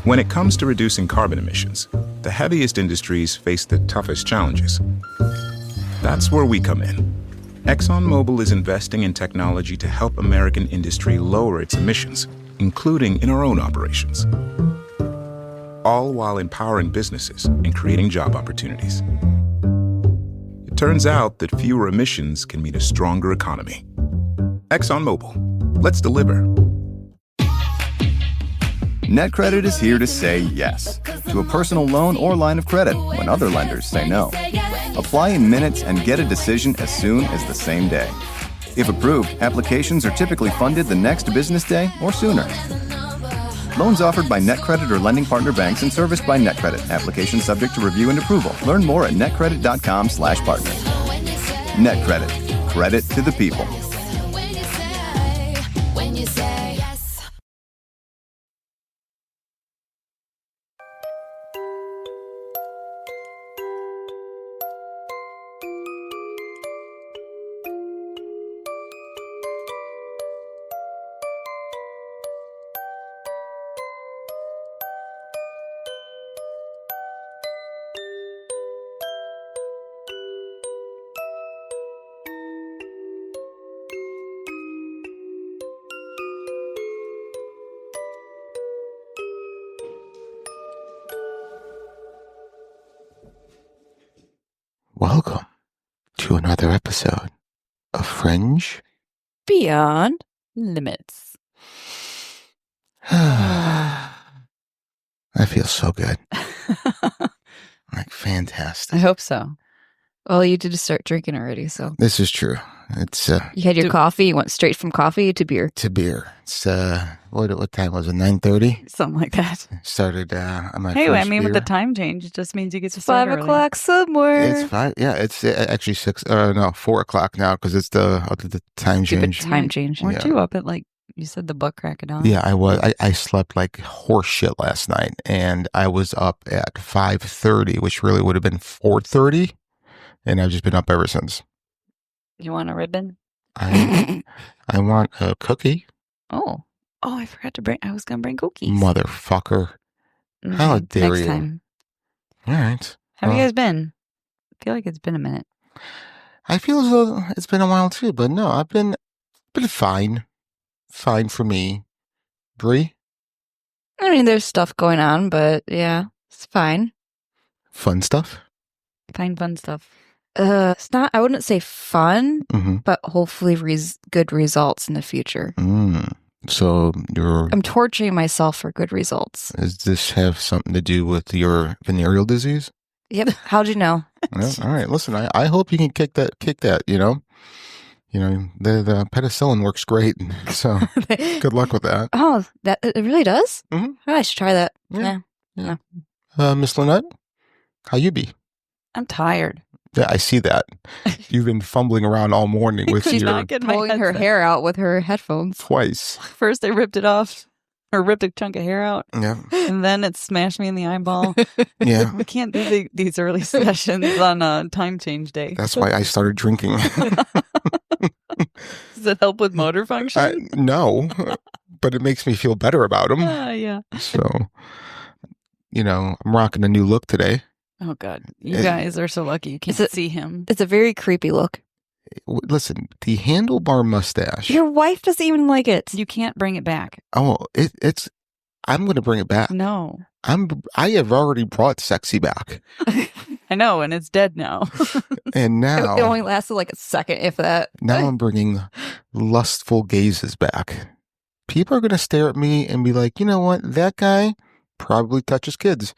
When it comes to reducing carbon emissions, the heaviest industries face the toughest challenges. That's where we come in. ExxonMobil is investing in technology to help American industry lower its emissions, including in our own operations, all while empowering businesses and creating job opportunities. It turns out that fewer emissions can mean a stronger economy. ExxonMobil, let's deliver. NetCredit is here to say yes to a personal loan or line of credit when other lenders say no. Apply in minutes and get a decision as soon as the same day. If approved, applications are typically funded the next business day or sooner. Loans offered by NetCredit or lending partner banks and serviced by NetCredit. Application subject to review and approval. Learn more at netcredit.com/partner. NetCredit. Credit to the people. Welcome to another episode of Fringe Beyond Limits. I feel so good. Like, fantastic. I hope so. Well, you did start drinking already, so. This is true. It's You had your coffee, you went straight from coffee to beer. to beer. It's what time was it? 9:30. Something like that. Started on my Hey, first I mean, with the beer. time change, it just means you get to It's start 5 early. o'clock somewhere. It's 5. Yeah, it's actually 6. No, 4 o'clock now because it's the time Stupid change. time change. Weren't Yeah. you up at, like, you said the butt crack of dawn? Yeah, I was. I slept like horse shit last night, and I was up at 5:30, which really would have been 4:30, and I've just been up ever since. You want a ribbon? I want a cookie, Oh, I forgot to bring, I was going to bring cookies. motherfucker. Mhm. How dare Next you? time. All right. How have Well, you guys been? I feel like it's been a minute. I feel as though it's been a while too, but no, I've been fine. Fine for me. Bree, I mean, there's stuff going on, but yeah, it's fine. fun stuff. Fine, fun stuff. It's not, I wouldn't say fun, Mm-hmm. but hopefully good results in the future. So I'm torturing myself for good results. does this have something to do with your venereal disease? Yep. How'd you know? Well, all right. Listen, I hope you can kick that. The penicillin works great. So good luck with that. Oh, that it really does? Mhm. Oh, I should try that. Yeah. Yeah. Miss Lynette, how you be? I'm tired. Yeah, I see that. You've been fumbling around all morning with She's your not getting my Pulling her headset. hair out with her headphones. twice. First, I ripped it off, or ripped a chunk of hair out, Yeah, and then it smashed me in the eyeyeball. yeah. We can't do these early sessions on a time change day. That's why I started drinking. Does it help with motor function? No, but it makes me feel better about them. Yeah. So, I'm rocking a new look today. Oh, God. You It- guys are so lucky you can't Is it- see him. It's a very creepy look. Listen, the handlebar mustache. Your wife doesn't even like it. You can't bring it back. Oh, it's. I'm going to bring it back. No. I have already brought sexy back, I know, and it's dead now. and now It only lasted like a second, if that. now I'm bringing lustful gazes back. People are going to stare at me and be like, you know what? That guy probably touches kids.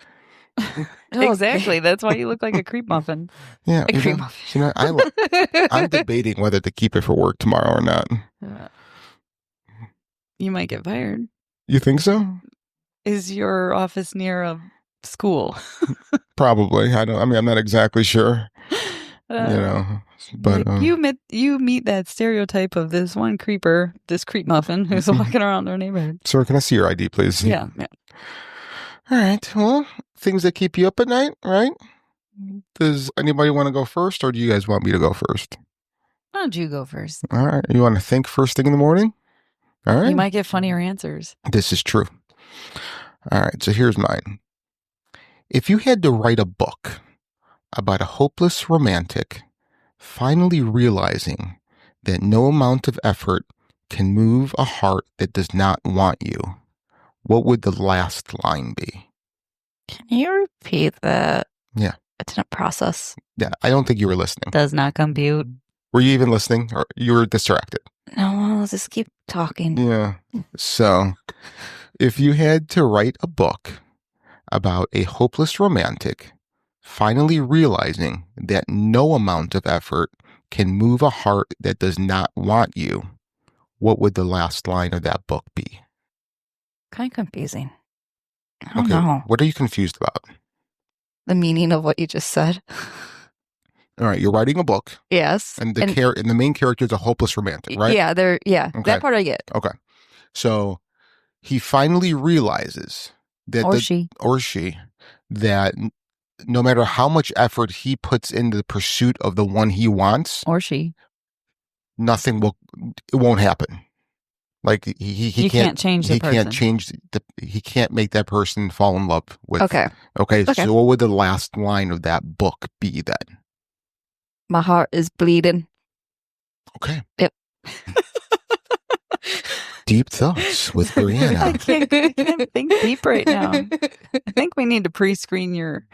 Oh, Exactly. That's why you look like a creep muffin. Yeah, A you cream know, muffin. I'm debating whether to keep it for work tomorrow or not. You might get fired. You think so? Is your office near a school? Probably. I'm not exactly sure. But Like, you meet that stereotype of this one creeper, this creep muffin who's walking around our neighborhood. sir, can I see your ID, please? Yeah. All right. Well, things that keep you up at night, right? Does anybody want to go first, or do you guys want me to go first? Why don't you go first? All right. You want to think first thing in the morning? All right. You might get funnier answers. This is true. All right, so here's mine. If you had to write a book about a hopeless romantic finally realizing that no amount of effort can move a heart that does not want you, what would the last line be? Can you repeat that? Yeah. I didn't process. Yeah, I don't think you were listening. Does not compute. Were you even listening, or you were distracted? No, I'll just keep talking. Yeah. So, if you had to write a book about a hopeless romantic finally realizing that no amount of effort can move a heart that does not want you, what would the last line of that book be? Kind of confusing. I don't know. What are you confused about? The meaning of what you just said. All right, you're writing a book. Yes. And the main character is a hopeless romantic, right? Yeah, Okay. That part I get. Okay. So he finally realizes that she that no matter how much effort he puts into the pursuit of the one he wants, it won't happen. Like he can't change the person. He can't make that person fall in love with. Okay. So what would the last line of that book be then? My heart is bleeding. Okay. Yep. Deep thoughts with Brianna. I can't think deep right now. I think we need to pre-screen your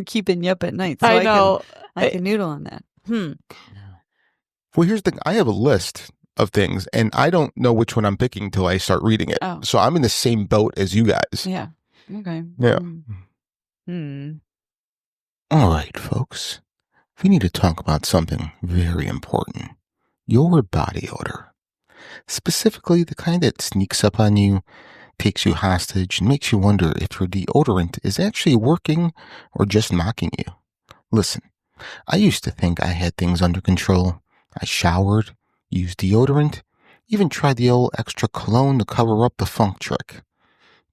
keeping you up at night. So I know. I can noodle on that. Well, here's the thing. I have a list of things, and I don't know which one I'm picking until I start reading it. Oh. So I'm in the same boat as you guys. Yeah. Okay. Yeah. All right, folks. We need to talk about something very important. Your body odor. Specifically, the kind that sneaks up on you, takes you hostage, and makes you wonder if your deodorant is actually working or just mocking you. Listen, I used to think I had things under control. I showered, used deodorant, even tried the old extra cologne to cover up the funk trick.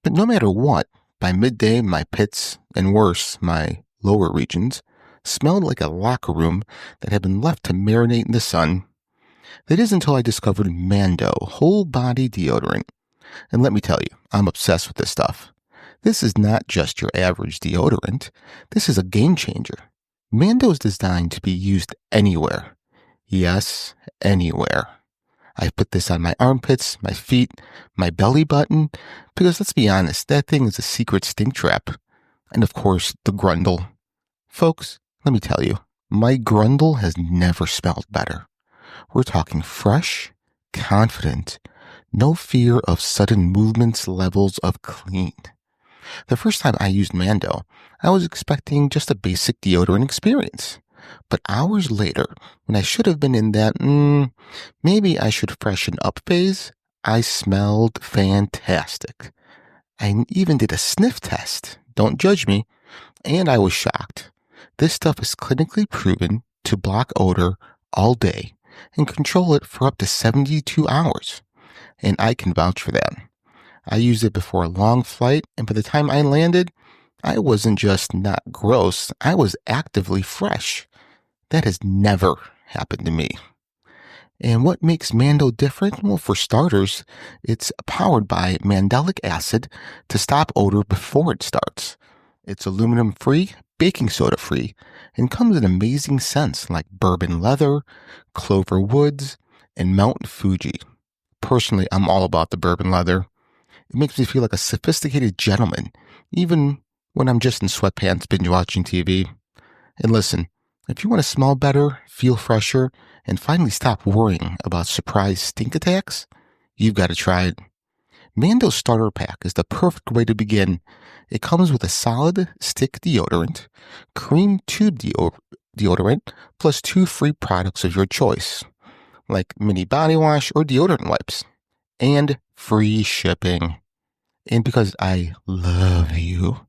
But no matter what, by midday, my pits, and worse, my lower regions, smelled like a locker room that had been left to marinate in the sun. That is until I discovered Mando whole body deodorant. And let me tell you, I'm obsessed with this stuff. This is not just your average deodorant. This is a game changer. Mando is designed to be used anywhere. Yes, anywhere. I put this on my armpits, my feet, my belly button, because let's be honest, that thing is a secret stink trap. And of course, the grundle. Folks, let me tell you, my grundle has never smelled better. We're talking fresh, confident, no fear of sudden movements levels of clean. The first time I used Mando, I was expecting just a basic deodorant experience. But hours later, when I should have been in that, maybe I should freshen up phase, I smelled fantastic. I even did a sniff test. Don't judge me. And I was shocked. This stuff is clinically proven to block odor all day and control it for up to 72 hours. And I can vouch for that. I used it before a long flight, and by the time I landed, I wasn't just not gross, I was actively fresh. That has never happened to me. And what makes Mando different? Well, for starters, it's powered by mandelic acid to stop odor before it starts. It's aluminum-free, baking soda-free, and comes in amazing scents like bourbon leather, clover woods, and Mount Fuji. Personally, I'm all about the bourbon leather. It makes me feel like a sophisticated gentleman, even when I'm just in sweatpants binge-watching TV. And listen, if you want to smell better, feel fresher, and finally stop worrying about surprise stink attacks, you've got to try it. Mando's starter pack is the perfect way to begin. It comes with a solid stick deodorant, cream tube deodorant, plus 2 free products of your choice, like mini body wash or deodorant wipes, and free shipping. And because I love you,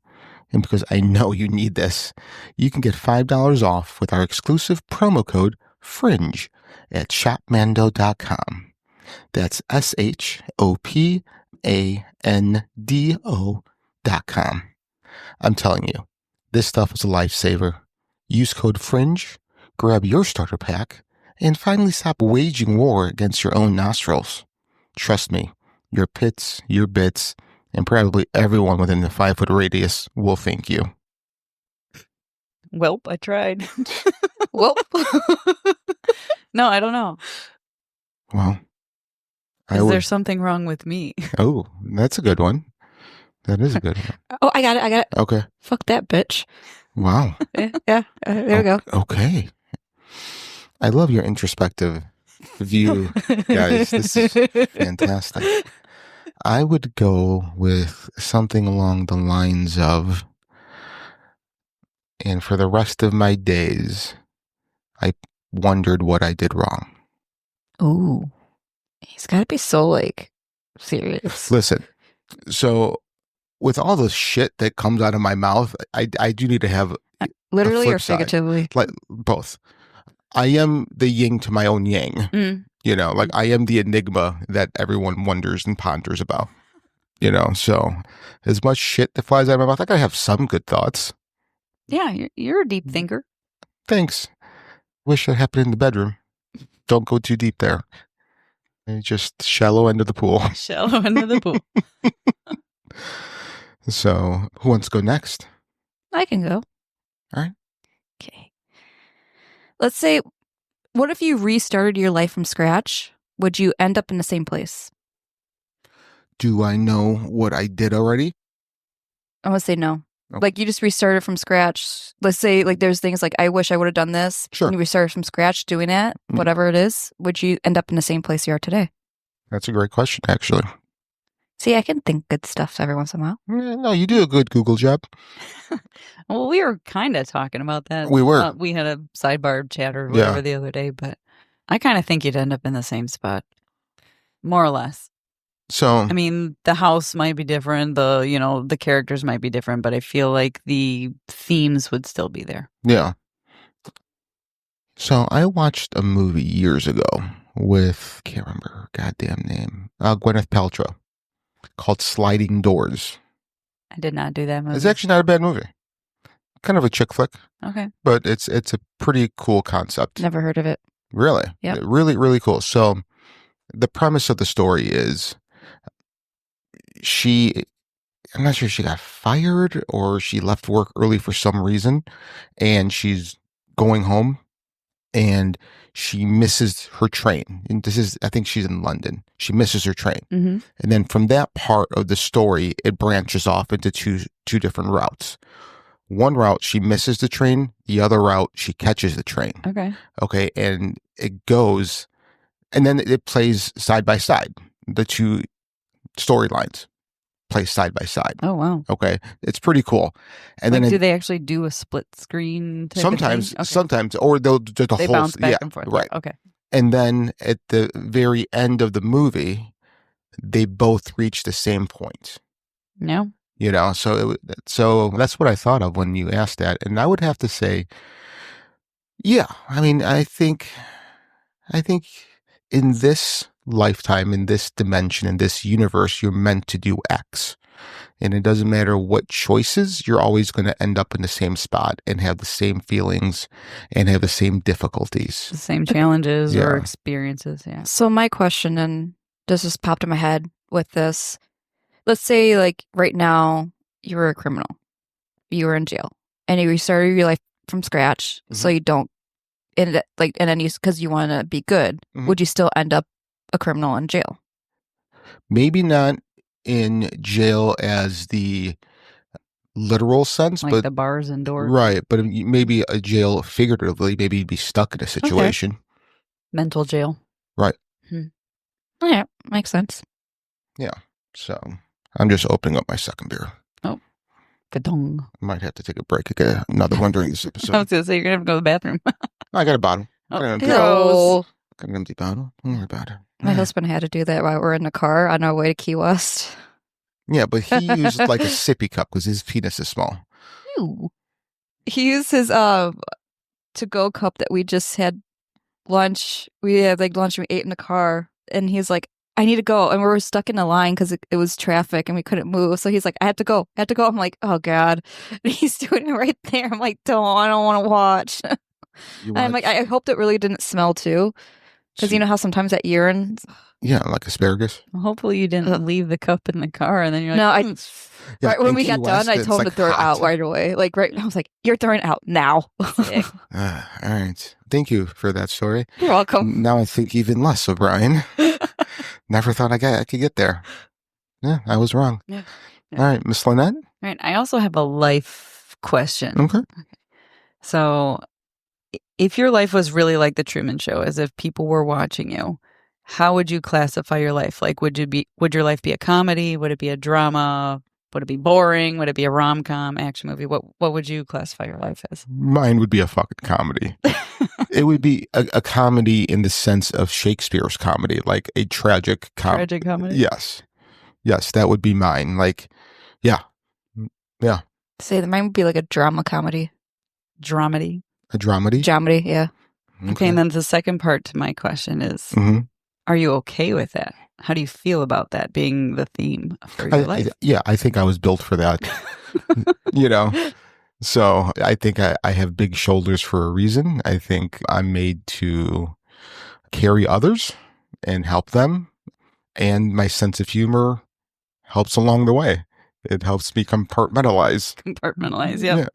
and because I know you need this, you can get $5 off with our exclusive promo code FRINGE at shopmando.com. That's SHOPANDO.com. I'm telling you, this stuff is a lifesaver. Use code FRINGE, grab your starter pack, and finally stop waging war against your own nostrils. Trust me, your pits, your bits, And probably everyone within the 5-foot radius will thank you. Welp, I tried. Well, No, I don't know. Well, Is there something wrong with me? Oh, that's a good one. That is a good one. oh, I got it. Okay. Fuck that bitch. Wow. Yeah. There we go. Okay. I love your introspective view, guys. This is fantastic. I would go with something along the lines of, and for the rest of my days, I wondered what I did wrong. Ooh. He's got to be so, like, serious. Listen, so with all the shit that comes out of my mouth, I do need to have Literally or flip side. figuratively? like both. I am the yin to my own yang. Mm. You know, like I am the enigma that everyone wonders and ponders about. You know, so as much shit that flies out of my mouth, I gotta have some good thoughts. Yeah, you're a deep thinker. Thanks. Wish that happened in the bedroom. Don't go too deep there. Just shallow end of the pool. Shallow end of the pool. So, who wants to go next? I can go. All right. Okay. Let's say, what if you restarted your life from scratch? Would you end up in the same place? Do I know what I did already? I'm going to say no. Okay. Like, you just restarted from scratch. Let's say, like, there's things like, I wish I would have done this. Sure. And you restarted from scratch doing it, whatever it is. Would you end up in the same place you are today? That's a great question, actually. See, I can think good stuff every once in a while. No, you do a good Google job. Well, we were kind of talking about that. We were. We had a sidebar chat or whatever the other day, but I kind of think you'd end up in the same spot, more or less. So, I mean, the house might be different, the characters might be different, but I feel like the themes would still be there. yeah. So I watched a movie years ago with, can't remember her goddamn name, Gwyneth Paltrow, called Sliding Doors. I did not do that movie. It's actually not a bad movie. Kind of a chick flick, Okay. but it's a pretty cool concept. Never heard of it. Really? Yep. Really, really cool. So the premise of the story is I'm not sure if she got fired or she left work early for some reason, and she's going home and she misses her train. And I think she's in London. She misses her train. Mm-hmm. And then from that part of the story, it branches off into two different routes. One route, she misses the train. The other route, she catches the train. Okay. Okay. And it goes, and then it plays side by side. The two storylines play side by side. Oh, wow. Okay. It's pretty cool. And Like, then do they actually do a split screen type sometimes, of thing? Okay. sometimes, or they'll do the They whole, bounce back and forth. right. Okay. And then at the very end of the movie, they both reach the same point. No. You know, so that's what I thought of when you asked that. And I would have to say, yeah, I mean, I think in this lifetime, in this dimension, in this universe, you're meant to do X. And it doesn't matter what choices, you're always going to end up in the same spot and have the same feelings and have the same difficulties. The same challenges Yeah. or experiences. Yeah. So my question, and this just popped in my head with this. Let's say, like, right now, you were a criminal. You were in jail. And you restarted your life from scratch, so you don't, because you want to be good. Mhm. Would you still end up a criminal in jail? Maybe not in jail as the literal sense, Like but the bars and doors. right, but maybe a jail figuratively. Maybe you'd be stuck in a situation. Mental jail. Right. Oh, yeah, makes sense. So I'm just opening up my second beer. Gadong. Might have to take a break and get another one during this I episode. was going to say, you're going to have to go to the bathroom. I got a bottle. Oh, Got an empty, gross. Oh, got an empty bottle. Don't worry about it. my husband had to do that while we were in the car on our way to Key West. Yeah, but he used like a sippy cup because his penis is small. He used his to-go cup that we just had lunch. We had like lunch and we ate in the car, and he's like, I need to go. And we were stuck in a line because it was traffic and we couldn't move. So he's like, I have to go. I'm like, oh God. And he's doing it right there. I'm like, I don't want to watch. You And I'm like, I hoped it really didn't smell too. Because you know how sometimes that urine Yeah, like asparagus. Well, hopefully you didn't leave the cup in the car and then you're like, No, I Yeah, right when in we Key got West, done, I it's, told him like, to throw it hot. out right away. Like right, I was like, "You're throwing it out now." Sick. All right. Thank you for that story. You're welcome. Now I think even less of Brian. Never thought I could get there. Yeah, I was wrong. Yeah. All right, Miss Lynette. Right. I also have a life question. Okay. So, if your life was really like the Truman Show, as if people were watching you, how would you classify your life? Like, would your life be a comedy? Would it be a drama? Would it be boring? Would it be a rom-com, action movie? What would you classify your life as? Mine would be a fucking comedy. It would be a comedy in the sense of Shakespeare's comedy, like a tragic comedy. Tragic comedy? Yes. Yes, that would be mine. Like, yeah. Yeah. Say that mine would be like a drama comedy. Dramedy. A dramedy. Dramedy, yeah. Okay, and then the second part to my question is, Mm-hmm. are you okay with that? How do you feel about that being the theme for your life? I think I was built for that. You know? So I think I have big shoulders for a reason. I think I'm made to carry others and help them. And my sense of humor helps along the way. It helps me compartmentalize. Compartmentalize, yeah.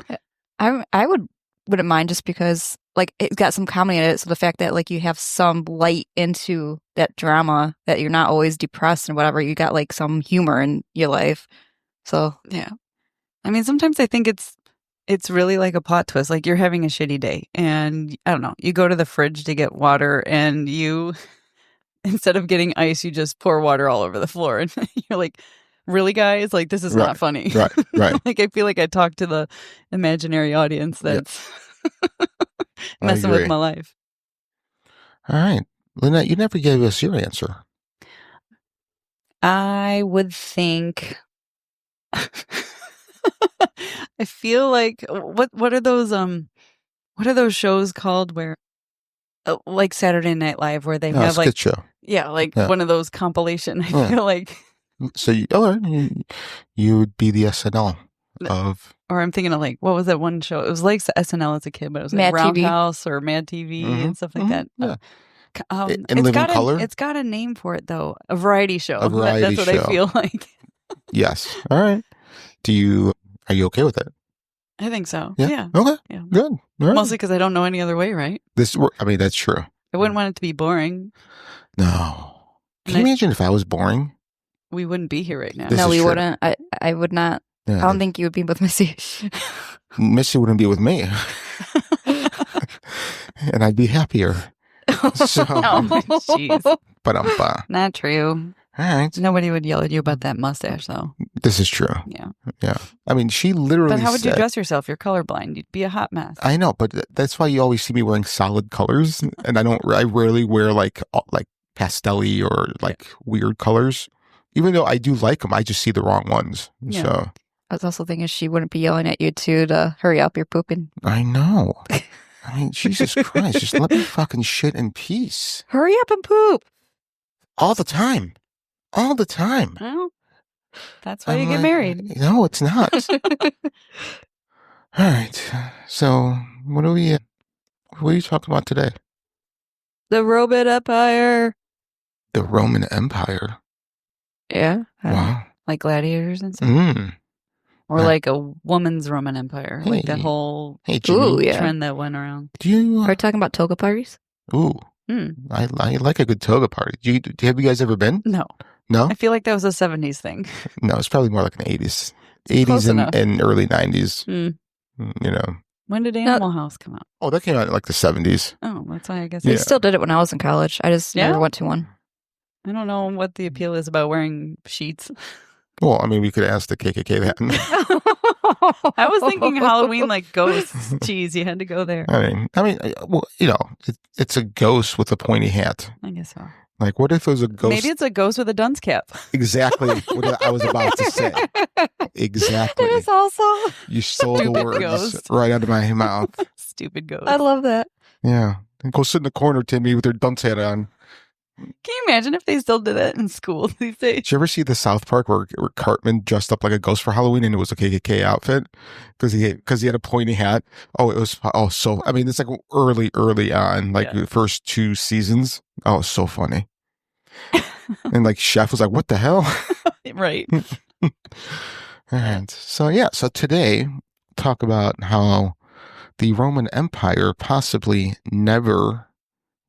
I wouldn't mind just because like it's got some comedy in it. So the fact that like you have some light into that drama, that you're not always depressed and whatever, you got like some humor in your life. So Yeah. I mean, sometimes I think it's really like a plot twist. Like you're having a shitty day and I don't know, you go to the fridge to get water and you, instead of getting ice, you just pour water all over the floor. And you're like, really, guys? Like, this is not funny. Right. Like, I feel like I talk to the imaginary audience that's messing with my life. All right. Lynette, you never gave us your answer. I would think... I feel like what are those shows called where like Saturday Night Live where they have skit like show. Yeah, like Yeah. one of those compilation. I feel like So you would be the SNL of, or I'm thinking of like what was that one show? It was like SNL as a kid, but it was Mad like TV. Roundhouse or Mad TV and stuff like that. Yeah. In It's living got color? It's got a name for it though. A variety show. A variety That's what show. I feel like. Yes. All right. Are you okay with it? I think so. Yeah. Yeah. Okay. Yeah. Good. All right. Mostly because I don't know any other way, right? That's true. I wouldn't want it to be boring. No. Can And you imagine if I was boring? We wouldn't be here right now. This no, is we true. wouldn't. I would not. Yeah. I don't think you would be with Missy. Missy wouldn't be with me. And I'd be happier. So, Jeez. but Not true. all right. Nobody would yell at you about that mustache, though. This is true. Yeah. Yeah. I mean, she literally But how would you said- dress yourself? You're colorblind. You'd be a hot mess. I know, but that's why you always see me wearing solid colors, and I rarely wear like pastel-y or like weird colors. Even though I do like them, I just see the wrong ones. Yeah. So I was also thinking she wouldn't be yelling at you too to hurry up, you're pooping. I know. I mean, Jesus Christ, just let me fucking shit in peace. Hurry up and poop. All the time. All the time. Well, that's why you I'm get like, married. No, it's not. All right. So what are you talking about today? The Robot Empire. The Roman Empire. Yeah. Wow. Like gladiators and stuff. Mm. Or like a woman's Roman Empire. Like that Hey. whole Hey, Jimmy. Ooh, yeah. trend that went around. Do you? Are we talking about toga parties? Ooh. Hmm. I like a good toga party. Have you guys ever been? No. No? I feel like that was a 70s thing. No, it's probably more like an 80s. Close 80s enough. and early 90s. Hmm. You know. When did Animal House come out? Oh, that came out in like the 70s. Oh, that's why I guess. Yeah. I still did it when I was in college. I just Yeah? never went to one. I don't know what the appeal is about wearing sheets. Well, I mean, we could ask the KKK that. I was thinking Halloween like ghosts. Jeez, you had to go there. I mean, well, you know, it's a ghost with a pointy hat. I guess so. Like, what if there's a ghost? Maybe it's a ghost with a dunce cap. Exactly what I was about to say. Exactly. It is also. You stole the Stupid words ghost. right out of my mouth. Stupid ghost. I love that. Yeah. And go sit in the corner, Timmy, with their dunce hat on. Can you imagine if they still did that in school these days? Did you ever see the South Park where Cartman dressed up like a ghost for Halloween and it was a KKK outfit because he had a pointy hat? Oh, it was so. I mean, it's like early on, like Yeah. the first 2 seasons. Oh, it's so funny. And like chef was like, what the hell? Right. And so, so today talk about how the Roman Empire possibly never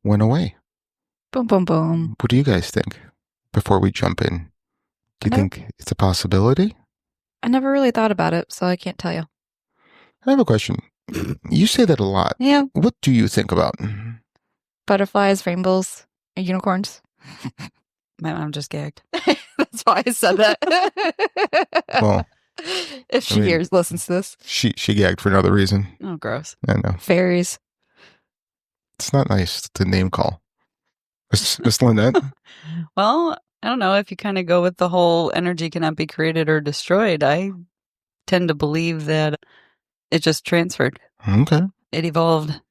went away. Boom, boom, boom. What do you guys think before we jump in? Do you think it's a possibility? I never really thought about it, so I can't tell you. I have a question. You say that a lot. Yeah. What do you think about? Butterflies, rainbows, and unicorns. My mom just gagged. That's why I said that. Well, if she listens to this. She gagged for another reason. Oh, gross. I know. Fairies. It's not nice to name call. Miss Lynette? Well, I don't know. If you kind of go with the whole energy cannot be created or destroyed, I tend to believe that it just transferred. Okay. It evolved.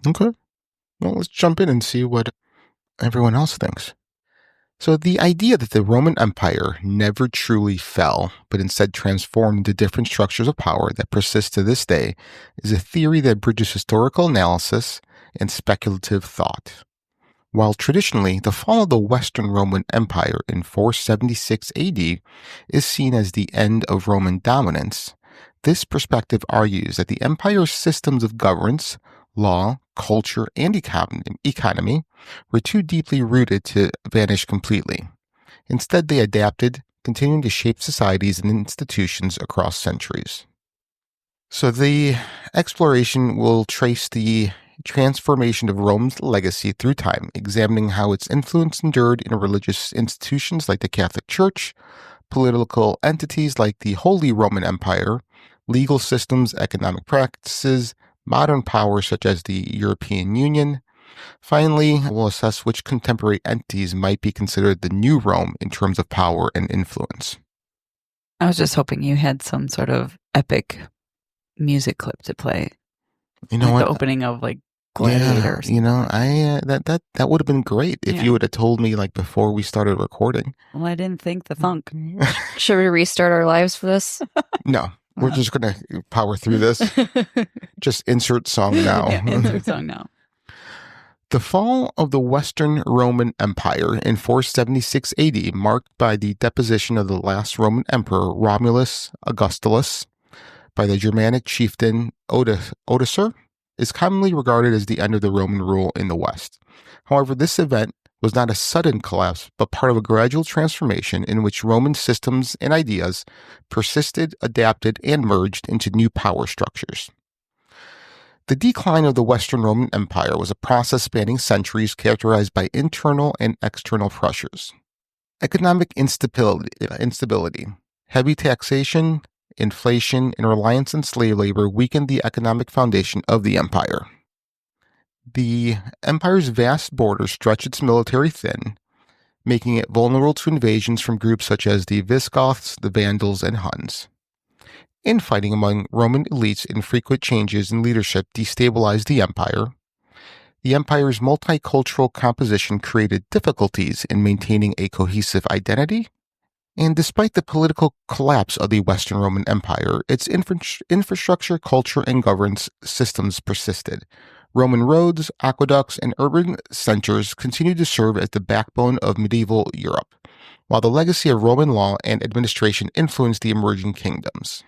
Okay. Well, let's jump in and see what everyone else thinks. So the idea that the Roman Empire never truly fell, but instead transformed into different structures of power that persist to this day, is a theory that bridges historical analysis and speculative thought. While traditionally the fall of the Western Roman Empire in 476 AD is seen as the end of Roman dominance, this perspective argues that the empire's systems of governance, law, culture, and economy were too deeply rooted to vanish completely. Instead, they adapted, continuing to shape societies and institutions across centuries. So the exploration will trace the transformation of Rome's legacy through time, examining how its influence endured in religious institutions like the Catholic Church, political entities like the Holy Roman Empire, legal systems, economic practices, modern powers such as the European Union. Finally, we'll assess which contemporary entities might be considered the new Rome in terms of power and influence. I was just hoping you had some sort of epic music clip to play. You know like what? The opening of like Gladiator. Yeah, you know, that would have been great if you would have told me like before we started recording. Well, I didn't think the thunk. Should we restart our lives for this? No, we're just gonna power through this. Just insert song now. Yeah, insert song now. The fall of the Western Roman Empire in 476 AD, marked by the deposition of the last Roman emperor Romulus Augustulus by the Germanic chieftain Odoacer, is commonly regarded as the end of the Roman rule in the West. However, this event was not a sudden collapse, but part of a gradual transformation in which Roman systems and ideas persisted, adapted, and merged into new power structures. The decline of the Western Roman Empire was a process spanning centuries characterized by internal and external pressures. Economic instability, heavy taxation, inflation, and reliance on slave labor weakened the economic foundation of the empire. The empire's vast borders stretched its military thin, making it vulnerable to invasions from groups such as the Visigoths, the Vandals, and Huns. Infighting among Roman elites and frequent changes in leadership destabilized the empire. The empire's multicultural composition created difficulties in maintaining a cohesive identity. And despite the political collapse of the Western Roman Empire, its infrastructure, culture, and governance systems persisted. Roman roads, aqueducts, and urban centers continued to serve as the backbone of medieval Europe, while the legacy of Roman law and administration influenced the emerging kingdoms.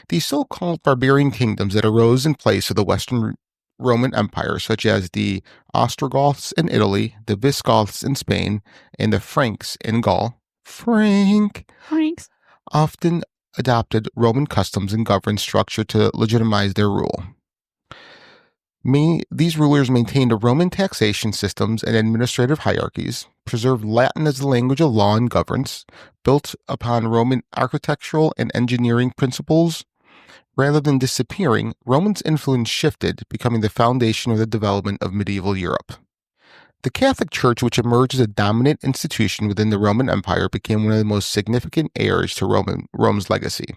The so-called barbarian kingdoms that arose in place of the Western Roman Empire, such as the Ostrogoths in Italy, the Visigoths in Spain, and the Franks in Gaul, Franks. often adopted Roman customs and governance structure to legitimize their rule. These rulers maintained a Roman taxation systems and administrative hierarchies, preserved Latin as the language of law and governance, built upon Roman architectural and engineering principles. Rather than disappearing, Roman's influence shifted, becoming the foundation of the development of medieval Europe. The Catholic Church, which emerged as a dominant institution within the Roman Empire, became one of the most significant heirs to Rome's legacy.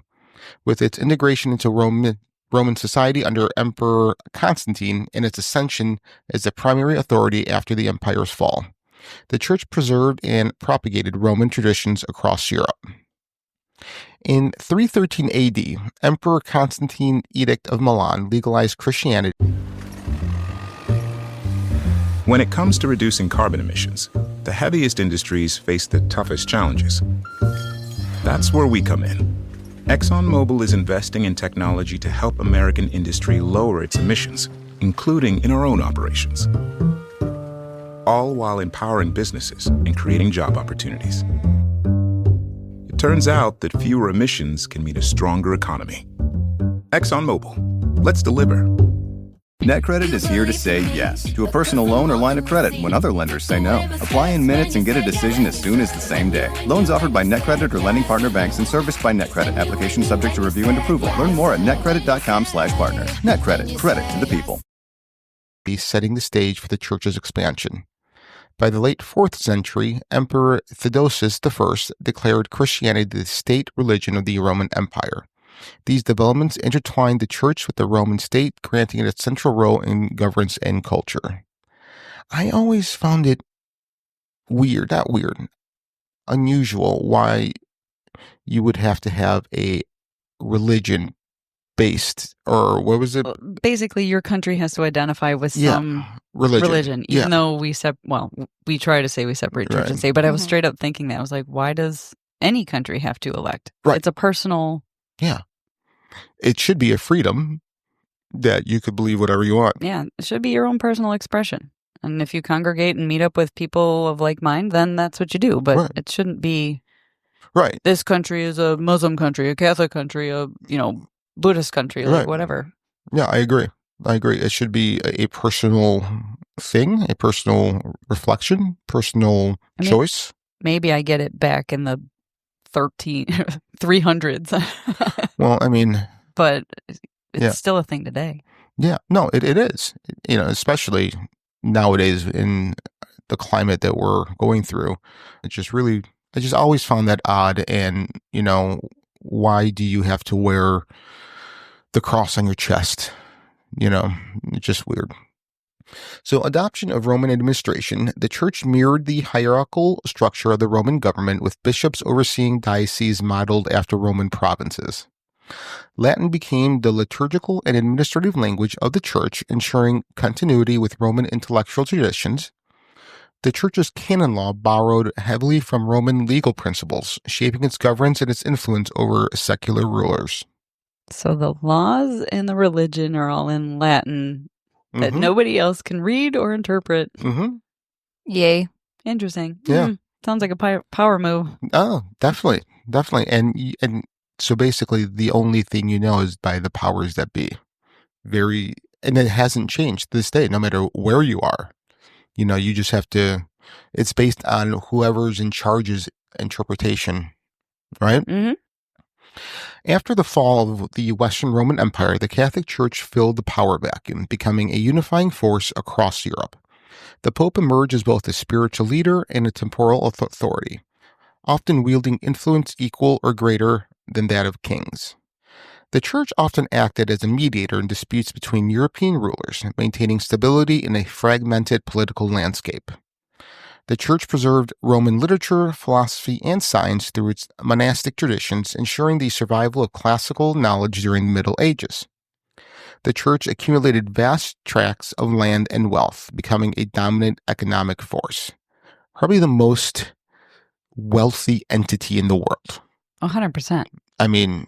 With its integration into Roman society under Emperor Constantine and its ascension as the primary authority after the empire's fall, the Church preserved and propagated Roman traditions across Europe. In 313 AD, Emperor Constantine's Edict of Milan legalized Christianity. When it comes to reducing carbon emissions, the heaviest industries face the toughest challenges. That's where we come in. ExxonMobil is investing in technology to help American industry lower its emissions, including in our own operations, all while empowering businesses and creating job opportunities. It turns out that fewer emissions can mean a stronger economy. ExxonMobil, let's deliver. NetCredit is here to say yes to a personal loan or line of credit when other lenders say no. Apply in minutes and get a decision as soon as the same day. Loans offered by NetCredit or lending partner banks and serviced by NetCredit. Application subject to review and approval. Learn more at netcredit.com/partners. NetCredit. Credit to the people. Be setting the stage for the church's expansion. By the late 4th century, Emperor Theodosius I declared Christianity the state religion of the Roman Empire. These developments intertwined the church with the Roman state, granting it a central role in governance and culture. I always found it unusual why you would have to have a religion based, or what was it? Basically, your country has to identify with some religion, even though we try to say we separate church and state. But I was straight up thinking that. I was like, why does any country have to elect? Right. It's a personal. Yeah. It should be a freedom that you could believe whatever you want. Yeah. It should be your own personal expression. And if you congregate and meet up with people of like mind, then that's what you do. But it shouldn't be. Right. This country is a Muslim country, a Catholic country, a, Buddhist country, like whatever. Yeah, I agree. It should be a personal thing, a personal reflection, personal choice. Maybe I get it back in the 300s. Well, I mean, but it's still a thing today. Yeah, no, it is. Especially nowadays in the climate that we're going through. I just always found that odd. And, why do you have to wear the cross on your chest? It's just weird. So, adoption of Roman administration, the church mirrored the hierarchical structure of the Roman government, with bishops overseeing dioceses modeled after Roman provinces. Latin became the liturgical and administrative language of the church, ensuring continuity with Roman intellectual traditions. The church's canon law borrowed heavily from Roman legal principles, shaping its governance and its influence over secular rulers. So the laws and the religion are all in Latin that nobody else can read or interpret. Mm-hmm. Yay. Interesting. Yeah. Sounds like a power move. Oh, definitely. And so basically the only thing is by the powers that be. And it hasn't changed to this day, no matter where you are. You just have to, it's based on whoever's in charge's interpretation, right? Mm-hmm. After the fall of the Western Roman Empire, the Catholic Church filled the power vacuum, becoming a unifying force across Europe. The Pope emerged as both a spiritual leader and a temporal authority, often wielding influence equal or greater than that of kings. The Church often acted as a mediator in disputes between European rulers, maintaining stability in a fragmented political landscape. The Church preserved Roman literature, philosophy, and science through its monastic traditions, ensuring the survival of classical knowledge during the Middle Ages. The Church accumulated vast tracts of land and wealth, becoming a dominant economic force. Probably the most wealthy entity in the world. 100%. I mean,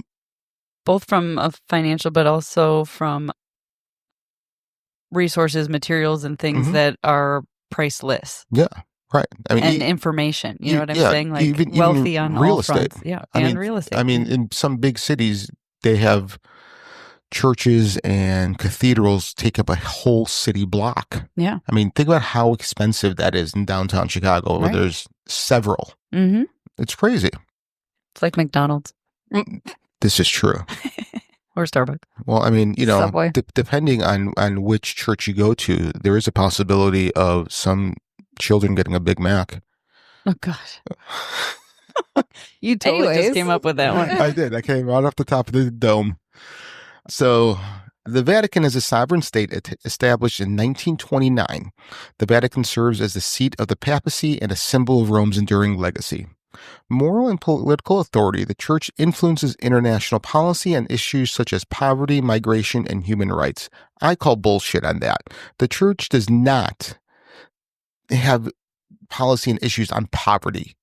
both from a financial, but also from resources, materials, and things that are priceless. Yeah. Right. I mean, and information. You know what I'm saying? Like even wealthy on real all estate. fronts. Yeah. And real estate. I mean, in some big cities, they have churches and cathedrals take up a whole city block. Yeah. I mean, think about how expensive that is in downtown Chicago, where there's several. Mm-hmm. It's crazy. It's like McDonald's. This is true. Or Starbucks. Well, I mean, Subway. Depending on which church you go to, there is a possibility of some children getting a Big Mac. Oh, gosh. You totally just came up with that one. I did. I came right off the top of the dome. So, the Vatican is a sovereign state established in 1929. The Vatican serves as the seat of the papacy and a symbol of Rome's enduring legacy. Moral and political authority, the Church influences international policy on issues such as poverty, migration, and human rights. I call bullshit on that. The Church does not have policy and issues on poverty,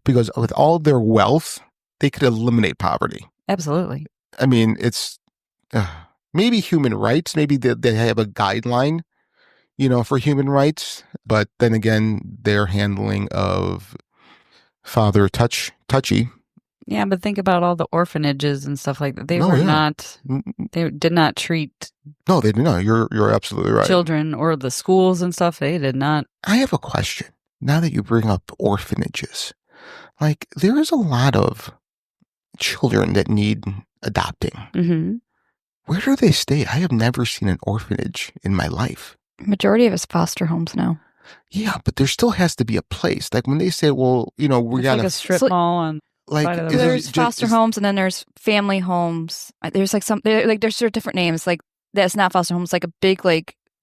because with all their wealth, they could eliminate poverty. Absolutely. I mean, it's maybe human rights. Maybe they have a guideline, for human rights. But then again, their handling of Father Touchy. Yeah, but think about all the orphanages and stuff like that. They No, were yeah. not. They did not treat No, they did not. You're absolutely right. children or the schools and stuff. They did not. I have a question. Now that you bring up orphanages, like there is a lot of children that need adopting. Mm-hmm. Where do they stay? I have never seen an orphanage in my life. Majority of it's foster homes now. Yeah, but there still has to be a place. Like when they say, well, we It's got like a strip So- mall on. like side of the is road. it There's foster homes, and then there's family homes. There's like there's sort of different names. Like that's not foster homes. Like a big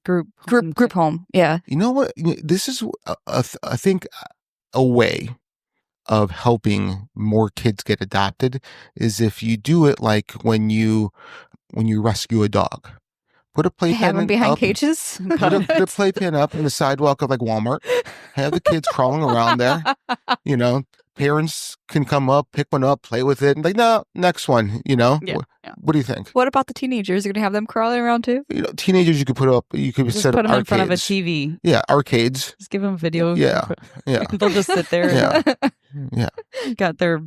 Group home. Yeah. You know what? This is, I think, a way of helping more kids get adopted is if you do it like when you rescue a dog. Put a Have playpen them behind up, cages. put a playpen up in the sidewalk of like Walmart. Have the kids crawling around there. Parents can come up, pick one up, play with it, and like, no, next one. Yeah. What do you think? What about the teenagers? You're gonna have them crawling around too? Teenagers, you could put up. You could Just set put up them in arcades. front of a TV. Yeah, arcades. Just give them video. Yeah, yeah, They'll just sit there. Yeah. yeah. Got their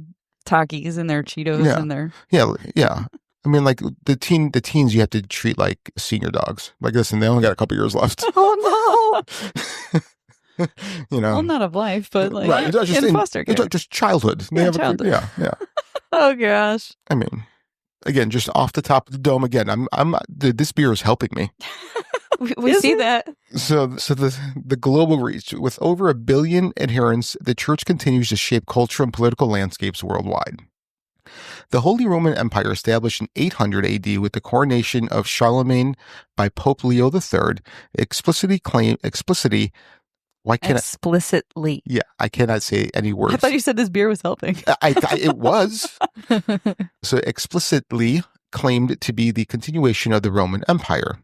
Takis and their Cheetos Yeah. and their. Yeah. I mean, like the teens, you have to treat like senior dogs. Like, listen, they only got a couple years left. Oh no! You know, Well, not of life, but like right? It's just in foster care. It's just childhood. They Yeah, have childhood. yeah. Oh gosh. I mean, again, just off the top of the dome. Again, this beer is helping me. We Is see it? that. So the global reach, with over 1 billion adherents, the church continues to shape culture and political landscapes worldwide. The Holy Roman Empire, established in 800 AD with the coronation of Charlemagne by Pope Leo III, explicitly. Why can't Explicitly. I cannot say any words. I thought you said this beer was helping. It was. So explicitly claimed to be the continuation of the Roman Empire.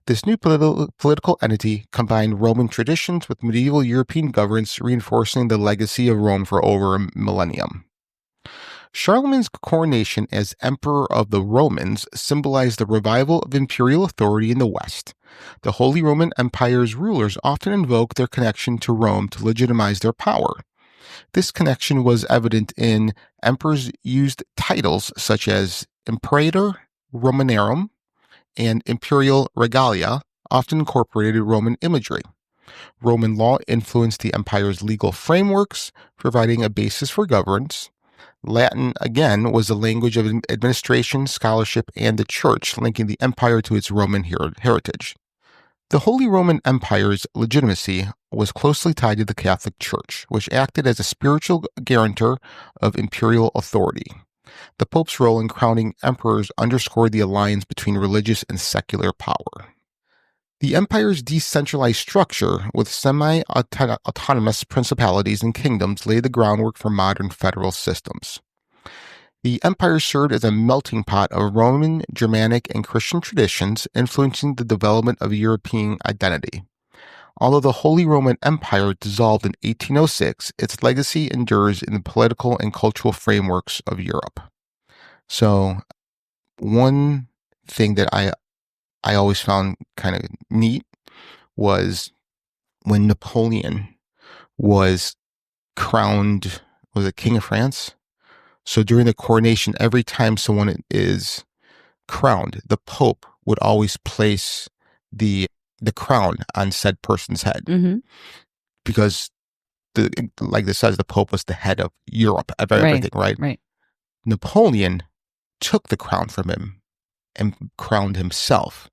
This new political entity combined Roman traditions with medieval European governance, reinforcing the legacy of Rome for over a millennium. Charlemagne's coronation as Emperor of the Romans symbolized the revival of imperial authority in the West. The Holy Roman Empire's rulers often invoked their connection to Rome to legitimize their power. This connection was evident in emperors used titles such as Imperator Romanorum and Imperial Regalia, often incorporated Roman imagery. Roman law influenced the empire's legal frameworks, providing a basis for governance. Latin, again, was the language of administration, scholarship, and the church, linking the empire to its Roman heritage. The Holy Roman Empire's legitimacy was closely tied to the Catholic Church, which acted as a spiritual guarantor of imperial authority. The Pope's role in crowning emperors underscored the alliance between religious and secular power. The empire's decentralized structure, with semi-autonomous principalities and kingdoms, laid the groundwork for modern federal systems. The empire served as a melting pot of Roman, Germanic, and Christian traditions, influencing the development of European identity. Although the Holy Roman Empire dissolved in 1806, its legacy endures in the political and cultural frameworks of Europe. So, one thing that I always found kind of neat was when Napoleon was crowned, was it King of France? So during the coronation, every time someone is crowned, the Pope would always place the crown on said person's head. Mm-hmm. Because, like this says, the Pope was the head of Europe, of everything, right? Right. Napoleon took the crown from him and crowned himself.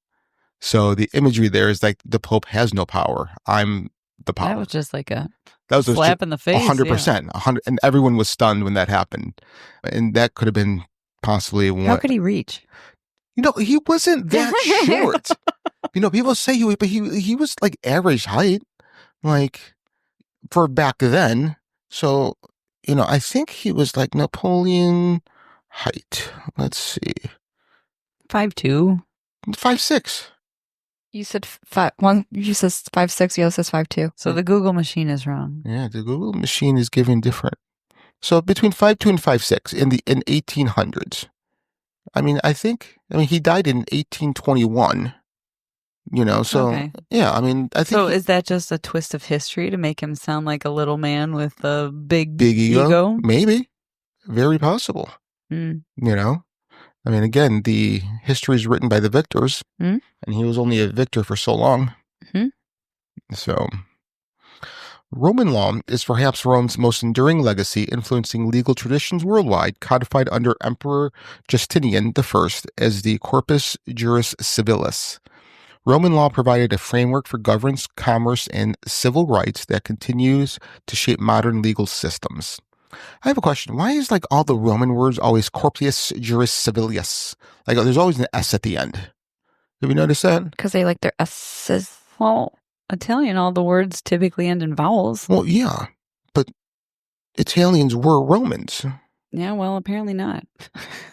So the imagery there is like the Pope has no power. I'm the power. That was just like a That was slap in the face. 100%. 100, and everyone was stunned when that happened. And that could have been possibly one. How could he reach? He wasn't that short. People say he was like average height, like for back then. So, I think he was like Napoleon height. Let's see. 5'2". 5'6". You said five. One. You said 5'6". The other says 5'2". So the Google machine is wrong. Yeah, the Google machine is giving different. So between 5'2" and 5'6" in 1800s. I mean, he died in 1821. So Okay. yeah, I mean, I think. So is that just a twist of history to make him sound like a little man with a big ego? Maybe. Very possible. Mm. I mean, again, the history is written by the victors, and he was only a victor for so long. Mm-hmm. So, Roman law is perhaps Rome's most enduring legacy, influencing legal traditions worldwide, codified under Emperor Justinian I as the Corpus Juris Civilis. Roman law provided a framework for governance, commerce, and civil rights that continues to shape modern legal systems. I have a question. Why is all the Roman words always Corpus Juris Civilis? There's always an S at the end. Have you noticed that? Because they like their S's. Well, Italian, all the words typically end in vowels. Well, yeah, but Italians were Romans. Yeah, well, apparently not.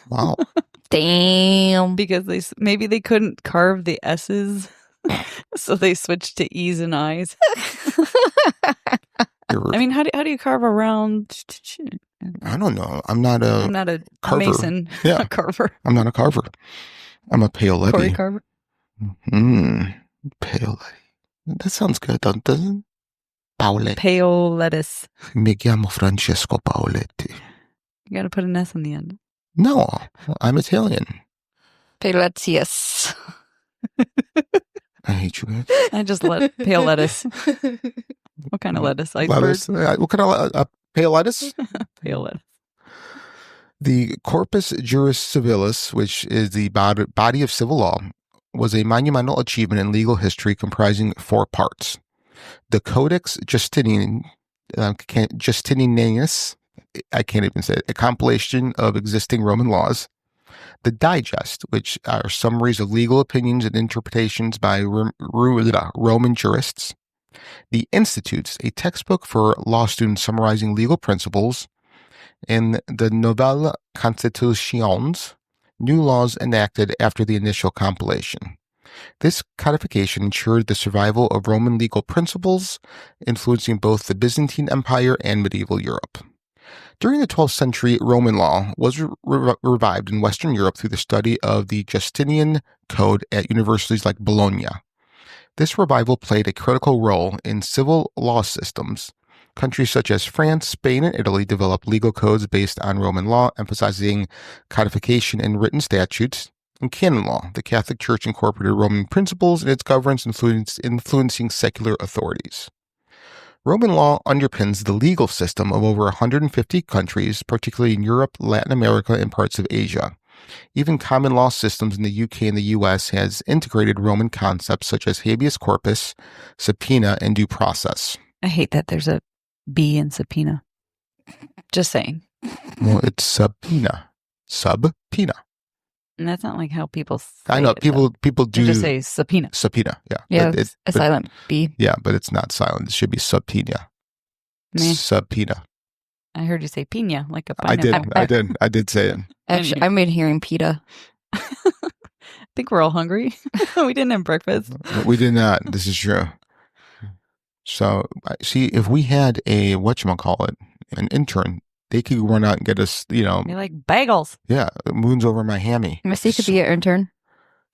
Wow. Damn. Because maybe they couldn't carve the S's, so they switched to E's and I's. I mean, how do you carve a round? I don't know. I'm not a carver. Mason. Yeah. A carver. I'm not a carver. I'm a paoletti. Corey carver. Paoletti. That sounds good, doesn't it? Paoletti. Paolettis. Mi chiamo Francesco Paoletti. You got to put an S on the end. No, I'm Italian. Paoletius. I hate you guys. I just let pale lettuce. What kind of lettuce? Iceberg? Lettuce. What kind of pale lettuce? Pale lettuce. The Corpus Juris Civilis, which is the body of civil law, was a monumental achievement in legal history comprising 4 parts. The Codex Justinianus, I can't even say it, a compilation of existing Roman laws. The Digest, which are summaries of legal opinions and interpretations by Roman jurists. The Institutes, a textbook for law students summarizing legal principles. And the Nouvelles Constitutions, new laws enacted after the initial compilation. This codification ensured the survival of Roman legal principles, influencing both the Byzantine Empire and medieval Europe. During the 12th century, Roman law was revived in Western Europe through the study of the Justinian Code at universities like Bologna. This revival played a critical role in civil law systems. Countries such as France, Spain, and Italy developed legal codes based on Roman law, emphasizing codification in written statutes. In canon law, the Catholic Church incorporated Roman principles in its governance, influencing secular authorities. Roman law underpins the legal system of over 150 countries, particularly in Europe, Latin America, and parts of Asia. Even common law systems in the UK and the US has integrated Roman concepts such as habeas corpus, subpoena, and due process. I hate that there's a B in subpoena. Just saying. Well, it's subpoena. Subpoena. And that's not like how people say I know, it, people do. They just say subpoena. Subpoena, yeah. Yeah, it's a silent B. Yeah, but it's not silent. It should be subpoena. Meh. Subpoena. I heard you say pina, like a pineapple. I did say it. Actually, I'm in hearing PETA. I think we're all hungry. We didn't have breakfast. We did not. This is true. So, see, if we had an intern, they could run out and get us, They like bagels. Yeah, moons over my hammy. Missy could be an intern.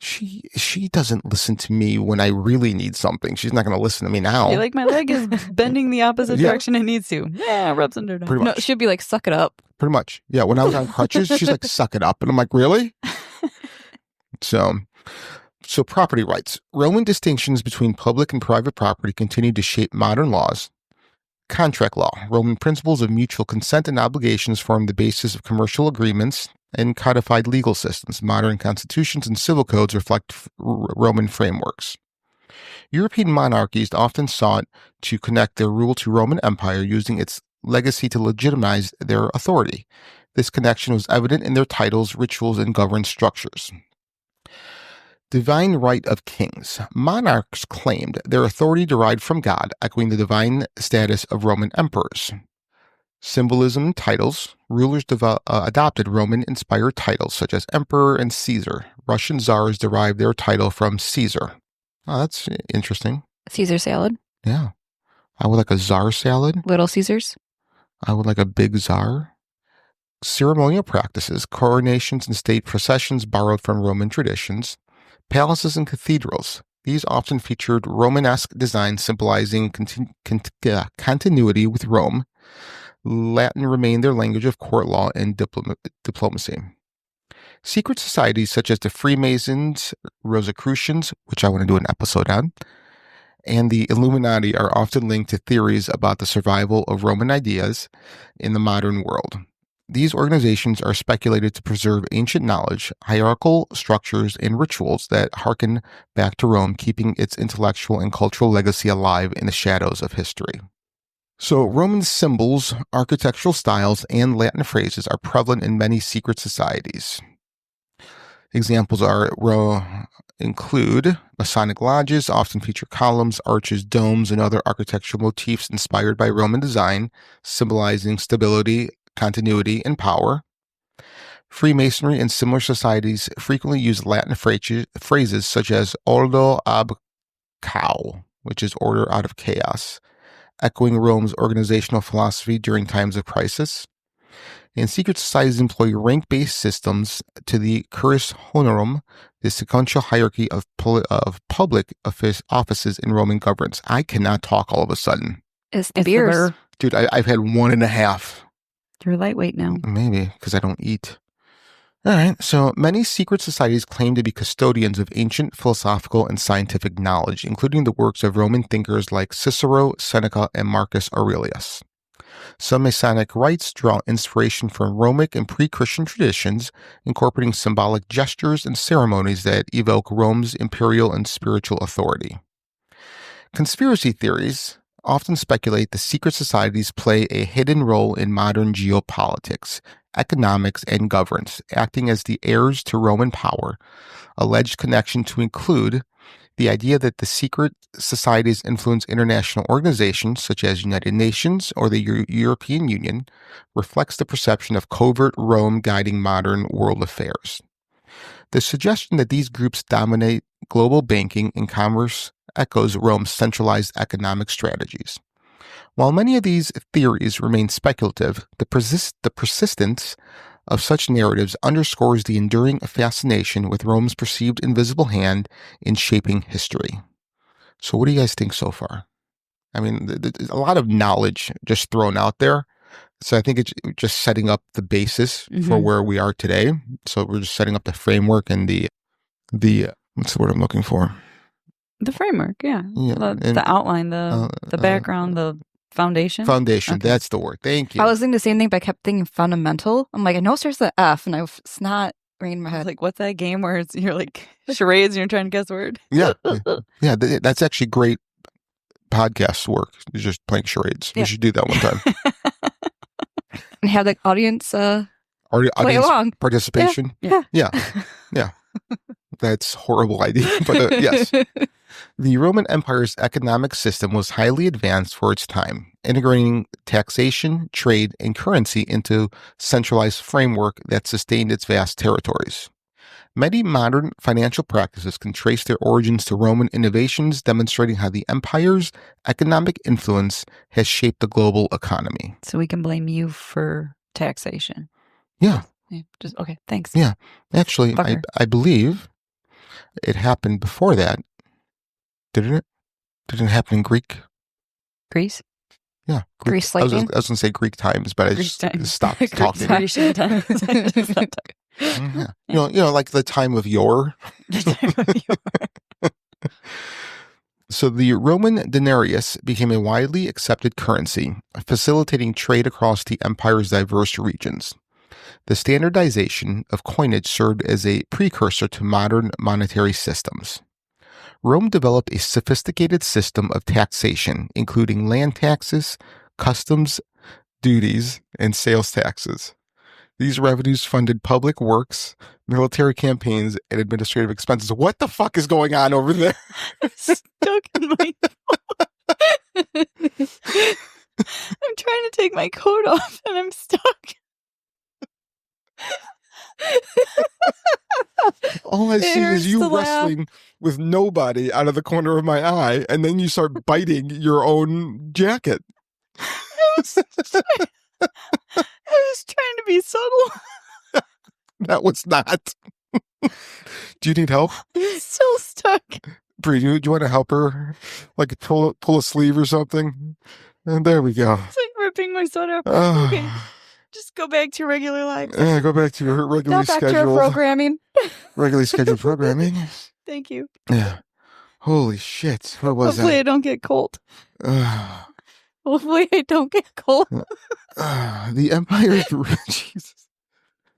She doesn't listen to me when I really need something. She's not going to listen to me now. You're like, my leg is bending the opposite direction it needs to. Yeah, rubs under. Pretty much. No, she'd be like, suck it up. Pretty much. Yeah, when I was on crutches, she's like, suck it up. And I'm like, really? So property rights. Roman distinctions between public and private property continued to shape modern laws. Contract law. Roman principles of mutual consent and obligations formed the basis of commercial agreements and codified legal systems. Modern constitutions and civil codes reflect Roman frameworks. European monarchies often sought to connect their rule to Roman Empire, using its legacy to legitimize their authority. This connection was evident in their titles, rituals, and governance structures. Divine right of kings. Monarchs claimed their authority derived from God, echoing the divine status of Roman emperors. Symbolism titles. Rulers adopted Roman-inspired titles such as emperor and Caesar. Russian czars derived their title from Caesar. Oh, that's interesting. Caesar salad. Yeah. I would like a czar salad. Little Caesars. I would like a big czar. Ceremonial practices, coronations and state processions borrowed from Roman traditions. Palaces and cathedrals. These often featured Romanesque designs symbolizing continuity with Rome. Latin remained their language of court law and diplomacy. Secret societies such as the Freemasons, Rosicrucians, which I want to do an episode on, and the Illuminati are often linked to theories about the survival of Roman ideas in the modern world. These organizations are speculated to preserve ancient knowledge, hierarchical structures, and rituals that harken back to Rome, keeping its intellectual and cultural legacy alive in the shadows of history. So, Roman symbols, architectural styles, and Latin phrases are prevalent in many secret societies. Examples include Masonic lodges, often feature columns, arches, domes, and other architectural motifs inspired by Roman design, symbolizing stability, continuity, and power. Freemasonry and similar societies frequently use Latin phrases such as ordo ab chao, which is order out of chaos, echoing Rome's organizational philosophy during times of crisis. And secret societies employ rank-based systems to the cursus honorum, the sequential hierarchy of public offices in Roman governance. I cannot talk all of a sudden. It's the beers. Dude, I've had 1.5. You're lightweight now. Maybe, because I don't eat. All right, so many secret societies claim to be custodians of ancient philosophical and scientific knowledge, including the works of Roman thinkers like Cicero, Seneca, and Marcus Aurelius. Some Masonic rites draw inspiration from Roman and pre-Christian traditions, incorporating symbolic gestures and ceremonies that evoke Rome's imperial and spiritual authority. Conspiracy theories often speculate the secret societies play a hidden role in modern geopolitics, economics, and governance, acting as the heirs to Roman power. Alleged connection to include the idea that the secret societies influence international organizations such as United Nations or the European Union reflects the perception of covert Rome guiding modern world affairs. The suggestion that these groups dominate global banking and commerce echoes Rome's centralized economic strategies. While many of these theories remain speculative, the persistence of such narratives underscores the enduring fascination with Rome's perceived invisible hand in shaping history. So what do you guys think so far? I mean, there's a lot of knowledge just thrown out there. So I think it's just setting up the basis for where we are today. So we're just setting up the framework and the what's the word I'm looking for? The framework, yeah. The outline, the background, the foundation. Foundation, Okay. That's the word. Thank you. I was thinking the same thing, but I kept thinking fundamental. I'm like, I know it starts with an F, and it's not ringing in my head. Like, what's that game where you're like charades and you're trying to guess the word? Yeah. That's actually great podcast work. You're just playing charades. Yeah. We should do that one time. And have the audience play Audience along. participation. Yeah. Yeah. That's a horrible idea, but yes. The Roman Empire's economic system was highly advanced for its time, integrating taxation, trade, and currency into centralized framework that sustained its vast territories. Many modern financial practices can trace their origins to Roman innovations, demonstrating how the empire's economic influence has shaped the global economy. So we can blame you for taxation. Yeah. Just okay. Thanks. Yeah. Actually, Fucker. I believe it happened before that. Didn't it? Didn't it happen in Greek? Greece. Yeah. Greece I was lightning? going to say Greek times, but I Greek just times. stopped Greek talking. times. Grecian times. Just stopped talking. Yeah. You know, like the time of yore. So the Roman denarius became a widely accepted currency, facilitating trade across the empire's diverse regions. The standardization of coinage served as a precursor to modern monetary systems. Rome developed a sophisticated system of taxation, including land taxes, customs, duties, and sales taxes. These revenues funded public works, military campaigns, and administrative expenses. What the fuck is going on over there? Stuck in my I'm trying to take my coat off and I'm stuck. All I see hurts is you to laugh. wrestling with nobody out of the corner of my eye, and then you start biting your own jacket. I was trying to be subtle. That was not. Do you need help? It's still stuck. Bree, do you want to help her? Like pull a sleeve or something? And there we go. It's like ripping my sweater. Ah. Okay. Just go back to your regular life. Go back to your regularly Back to your scheduled programming. programming. Thank you. Yeah. Holy shit. What was Hopefully I that? don't get cold. Uh, Hopefully I don't get cold. the Empire's Jesus.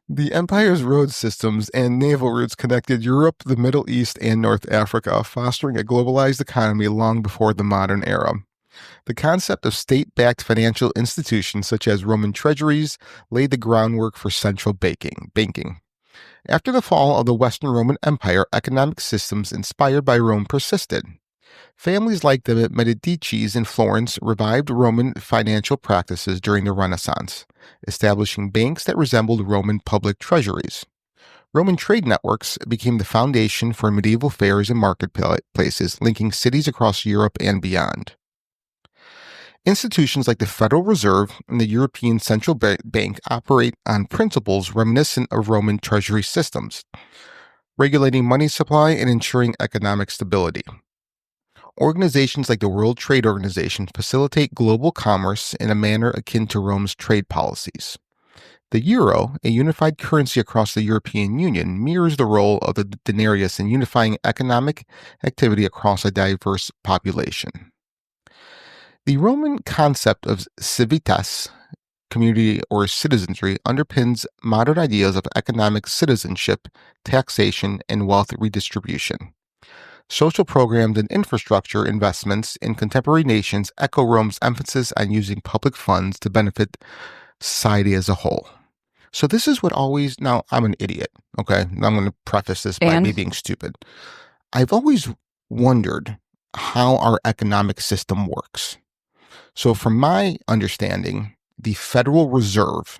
The Empire's road systems and naval routes connected Europe, the Middle East, and North Africa, fostering a globalized economy long before the modern era. The concept of state-backed financial institutions such as Roman treasuries laid the groundwork for central banking. After the fall of the Western Roman Empire, economic systems inspired by Rome persisted. Families like the Medicis in Florence revived Roman financial practices during the Renaissance, establishing banks that resembled Roman public treasuries. Roman trade networks became the foundation for medieval fairs and marketplaces, linking cities across Europe and beyond. Institutions like the Federal Reserve and the European Central Bank operate on principles reminiscent of Roman treasury systems, regulating money supply and ensuring economic stability. Organizations like the World Trade Organization facilitate global commerce in a manner akin to Rome's trade policies. The euro, a unified currency across the European Union, mirrors the role of the denarius in unifying economic activity across a diverse population. The Roman concept of civitas, community or citizenry, underpins modern ideas of economic citizenship, taxation, and wealth redistribution. Social programs and infrastructure investments in contemporary nations echo Rome's emphasis on using public funds to benefit society as a whole. So this is what always, now I'm an idiot, okay? I'm going to preface this by me being stupid. I've always wondered how our economic system works. So from my understanding, the Federal Reserve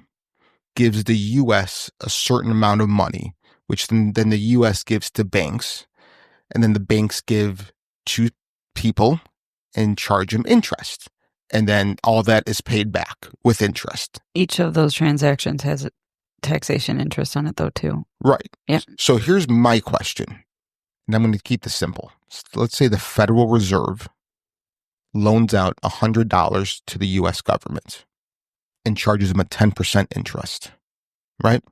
gives the U.S. a certain amount of money, which then the U.S. gives to banks, and then the banks give to people and charge them interest. And then all that is paid back with interest. Each of those transactions has a taxation interest on it, though, too. Right. Yeah. So here's my question, and I'm going to keep this simple. Let's say the Federal Reserve loans out $100 to the U.S. government and charges them a 10% interest, right?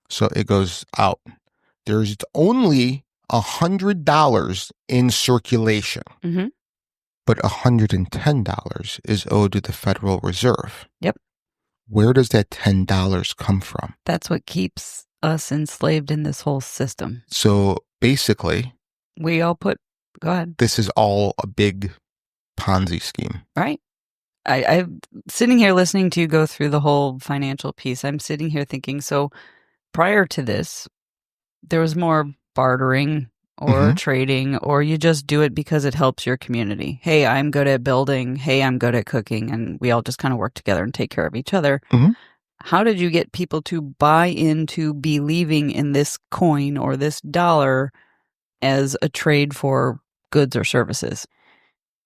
So it goes out. There's only $100 in circulation, but $110 is owed to the Federal Reserve. Yep. Where does that $10 come from? That's what keeps us enslaved in this whole system. So basically, we all go ahead. This is all a big Ponzi scheme. Right. I'm sitting here listening to you go through the whole financial piece. I'm sitting here thinking, so prior to this, there was more bartering or trading, or you just do it because it helps your community. Hey, I'm good at building. Hey, I'm good at cooking. And we all just kind of work together and take care of each other. How did you get people to buy into believing in this coin or this dollar as a trade for goods or services?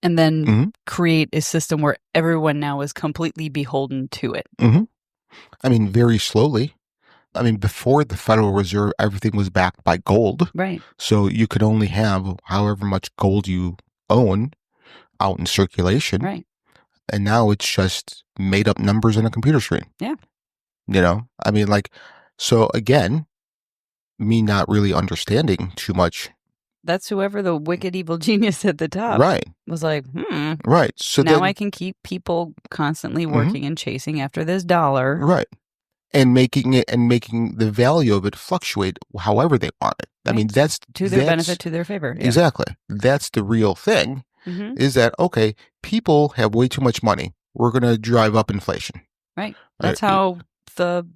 And then create a system where everyone now is completely beholden to it. I mean, very slowly. I mean, before the Federal Reserve, everything was backed by gold. Right. So you could only have however much gold you own out in circulation. Right. And now it's just made up numbers on a computer screen. Yeah. You know, I mean, like, so again, me not really understanding too much. That's whoever the wicked evil genius at the top was like, Right. So now then, I can keep people constantly working and chasing after this dollar. Right. And making the value of it fluctuate however they want it. I mean, that's to their benefit, to their favor. Yeah. Exactly. That's the real thing is that, okay, people have way too much money. We're going to drive up inflation. Right. That's how the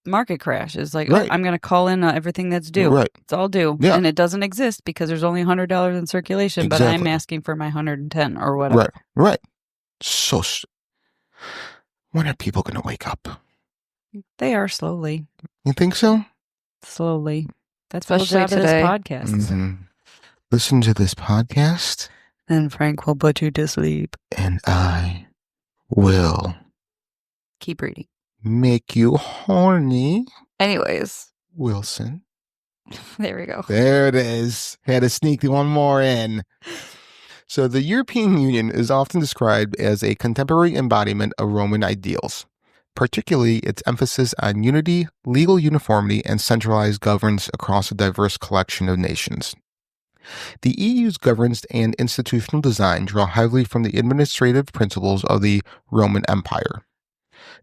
market crash is like, Right. oh, I'm going to call in everything that's due. Right. It's all due. Yeah. And it doesn't exist because there's only $100 in circulation, but I'm asking for my 110 or whatever. Right. Right. So when are people going to wake up? They are slowly. You think so? Slowly. That's the whole Especially job of today. this podcast. Mhm. Listen to this podcast, And Frank will put you to sleep. and I will Keep reading. make you horny, Anyways, Wilson. there we go. There it is. Had to sneak one more in. So the European Union is often described as a contemporary embodiment of Roman ideals, particularly its emphasis on unity, legal uniformity, and centralized governance across a diverse collection of nations. The EU's governance and institutional design draw heavily from the administrative principles of the Roman Empire.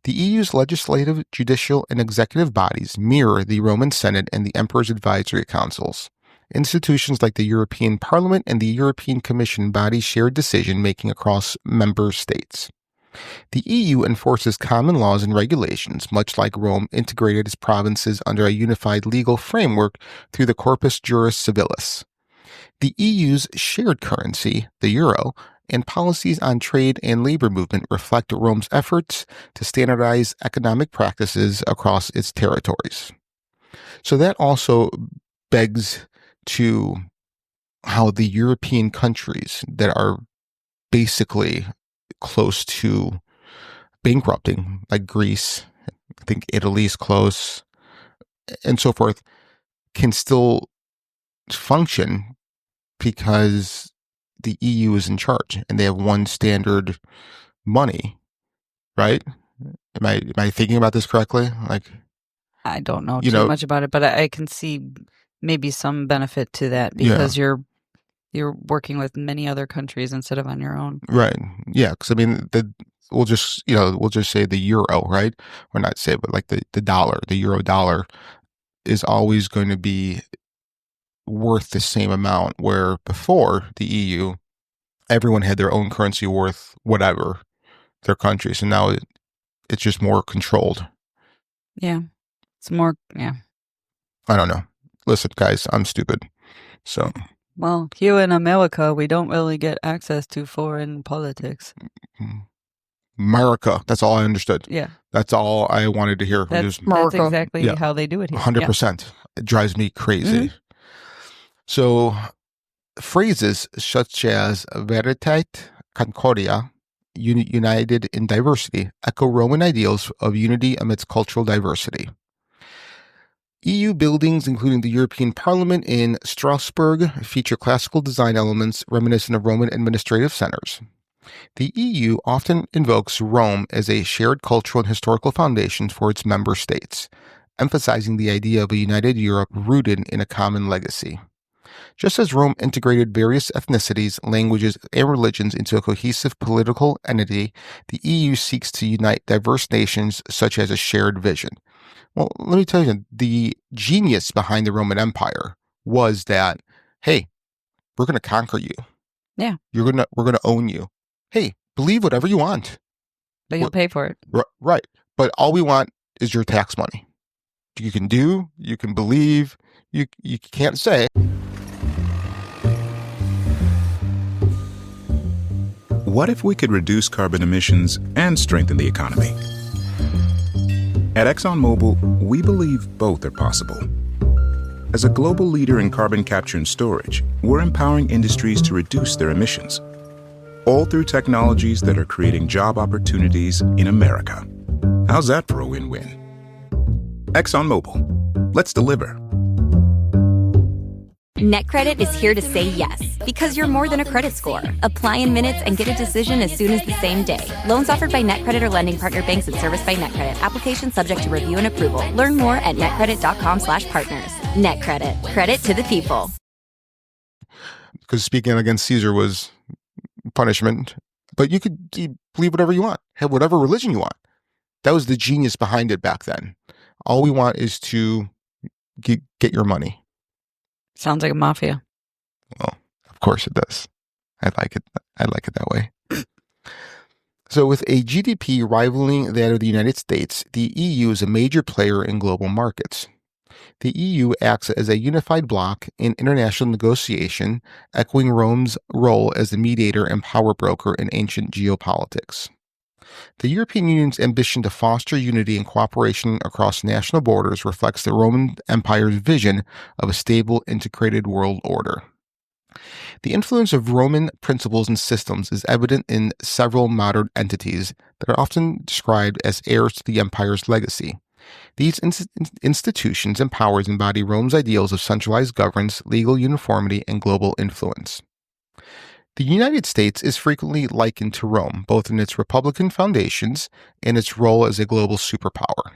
The EU's legislative, judicial, and executive bodies mirror the Roman Senate and the Emperor's advisory councils. Institutions like the European Parliament and the European Commission embody shared decision-making across member states. The EU enforces common laws and regulations, much like Rome integrated its provinces under a unified legal framework through the Corpus Juris Civilis. The EU's shared currency, the euro, and policies on trade and labor movement reflect Rome's efforts to standardize economic practices across its territories. So that also begs to how the European countries that are basically close to bankrupting, like Greece, I think Italy's close, and so forth, can still function because the EU is in charge and they have one standard money, right? Am I thinking about this correctly? Like, I don't know You too know- much about it, but I can see maybe some benefit to that because you're working with many other countries instead of on your own. right? Yeah, because I mean, we'll just say the euro, right? Or not say, but like the dollar, the euro dollar, is always going to be worth the same amount. Where before the EU, everyone had their own currency worth whatever their country. So now it's just more controlled. Yeah. It's more, yeah. I don't know. Listen, guys, I'm stupid. So Well, here in America, we don't really get access to foreign politics. America, that's all I understood. Yeah. That's all I wanted to hear. That's America. exactly Yeah. how they do it here. 100%. It drives me crazy. So phrases such as veritate concordia, united in diversity, echo Roman ideals of unity amidst cultural diversity. EU buildings, including the European Parliament in Strasbourg, feature classical design elements reminiscent of Roman administrative centers. The EU often invokes Rome as a shared cultural and historical foundation for its member states, emphasizing the idea of a united Europe rooted in a common legacy. Just as Rome integrated various ethnicities, languages, and religions into a cohesive political entity, the EU seeks to unite diverse nations such as a shared vision. Well, let me tell you, the genius behind the Roman Empire was that, hey, we're going to conquer you. Yeah. We're going to own you. Hey, believe whatever you want. But you'll What- pay for it. Right. But all we want is your tax money. You can do, you can believe, you can't say. What if we could reduce carbon emissions and strengthen the economy? At ExxonMobil, we believe both are possible. As a global leader in carbon capture and storage, we're empowering industries to reduce their emissions, all through technologies that are creating job opportunities in America. How's that for a win-win? ExxonMobil. Let's deliver. NetCredit is here to say yes, because you're more than a credit score. Apply in minutes and get a decision as soon as the same day. Loans offered by NetCredit or lending partner banks and serviced by NetCredit. Application subject to review and approval. Learn more at netcredit.com/partners. NetCredit. Credit to the people. Because speaking against Caesar was punishment. But you could believe whatever you want, have whatever religion you want. That was the genius behind it back then. All we want is to get your money. Sounds like a mafia. Well, of course it does. I like it. I like it that way. So with a GDP rivaling that of the United States, the EU is a major player in global markets. The EU acts as a unified bloc in international negotiation, echoing Rome's role as the mediator and power broker in ancient geopolitics. The European Union's ambition to foster unity and cooperation across national borders reflects the Roman Empire's vision of a stable, integrated world order. The influence of Roman principles and systems is evident in several modern entities that are often described as heirs to the empire's legacy. These institutions and powers embody Rome's ideals of centralized governance, legal uniformity, and global influence. The United States is frequently likened to Rome, both in its republican foundations and its role as a global superpower.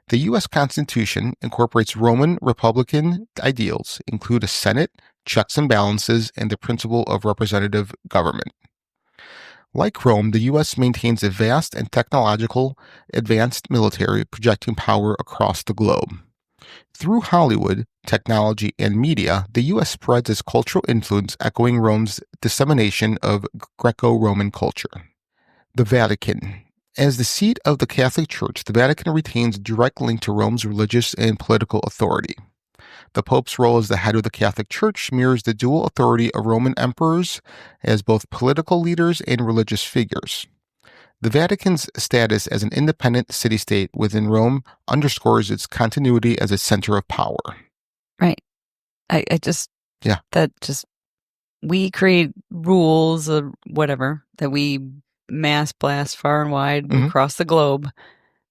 The U.S. Constitution incorporates Roman republican ideals, include a Senate, checks and balances, and the principle of representative government. Like Rome, the U.S. maintains a vast and technological advanced military projecting power across the globe. Through Hollywood, technology, and media, the U.S. spreads its cultural influence, echoing Rome's dissemination of Greco-Roman culture. The Vatican. As the seat of the Catholic Church, the Vatican retains a direct link to Rome's religious and political authority. The Pope's role as the head of the Catholic Church mirrors the dual authority of Roman emperors as both political leaders and religious figures. The Vatican's status as an independent city-state within Rome underscores its continuity as a center of power. Right. We create rules or whatever that we mass blast far and wide across the globe,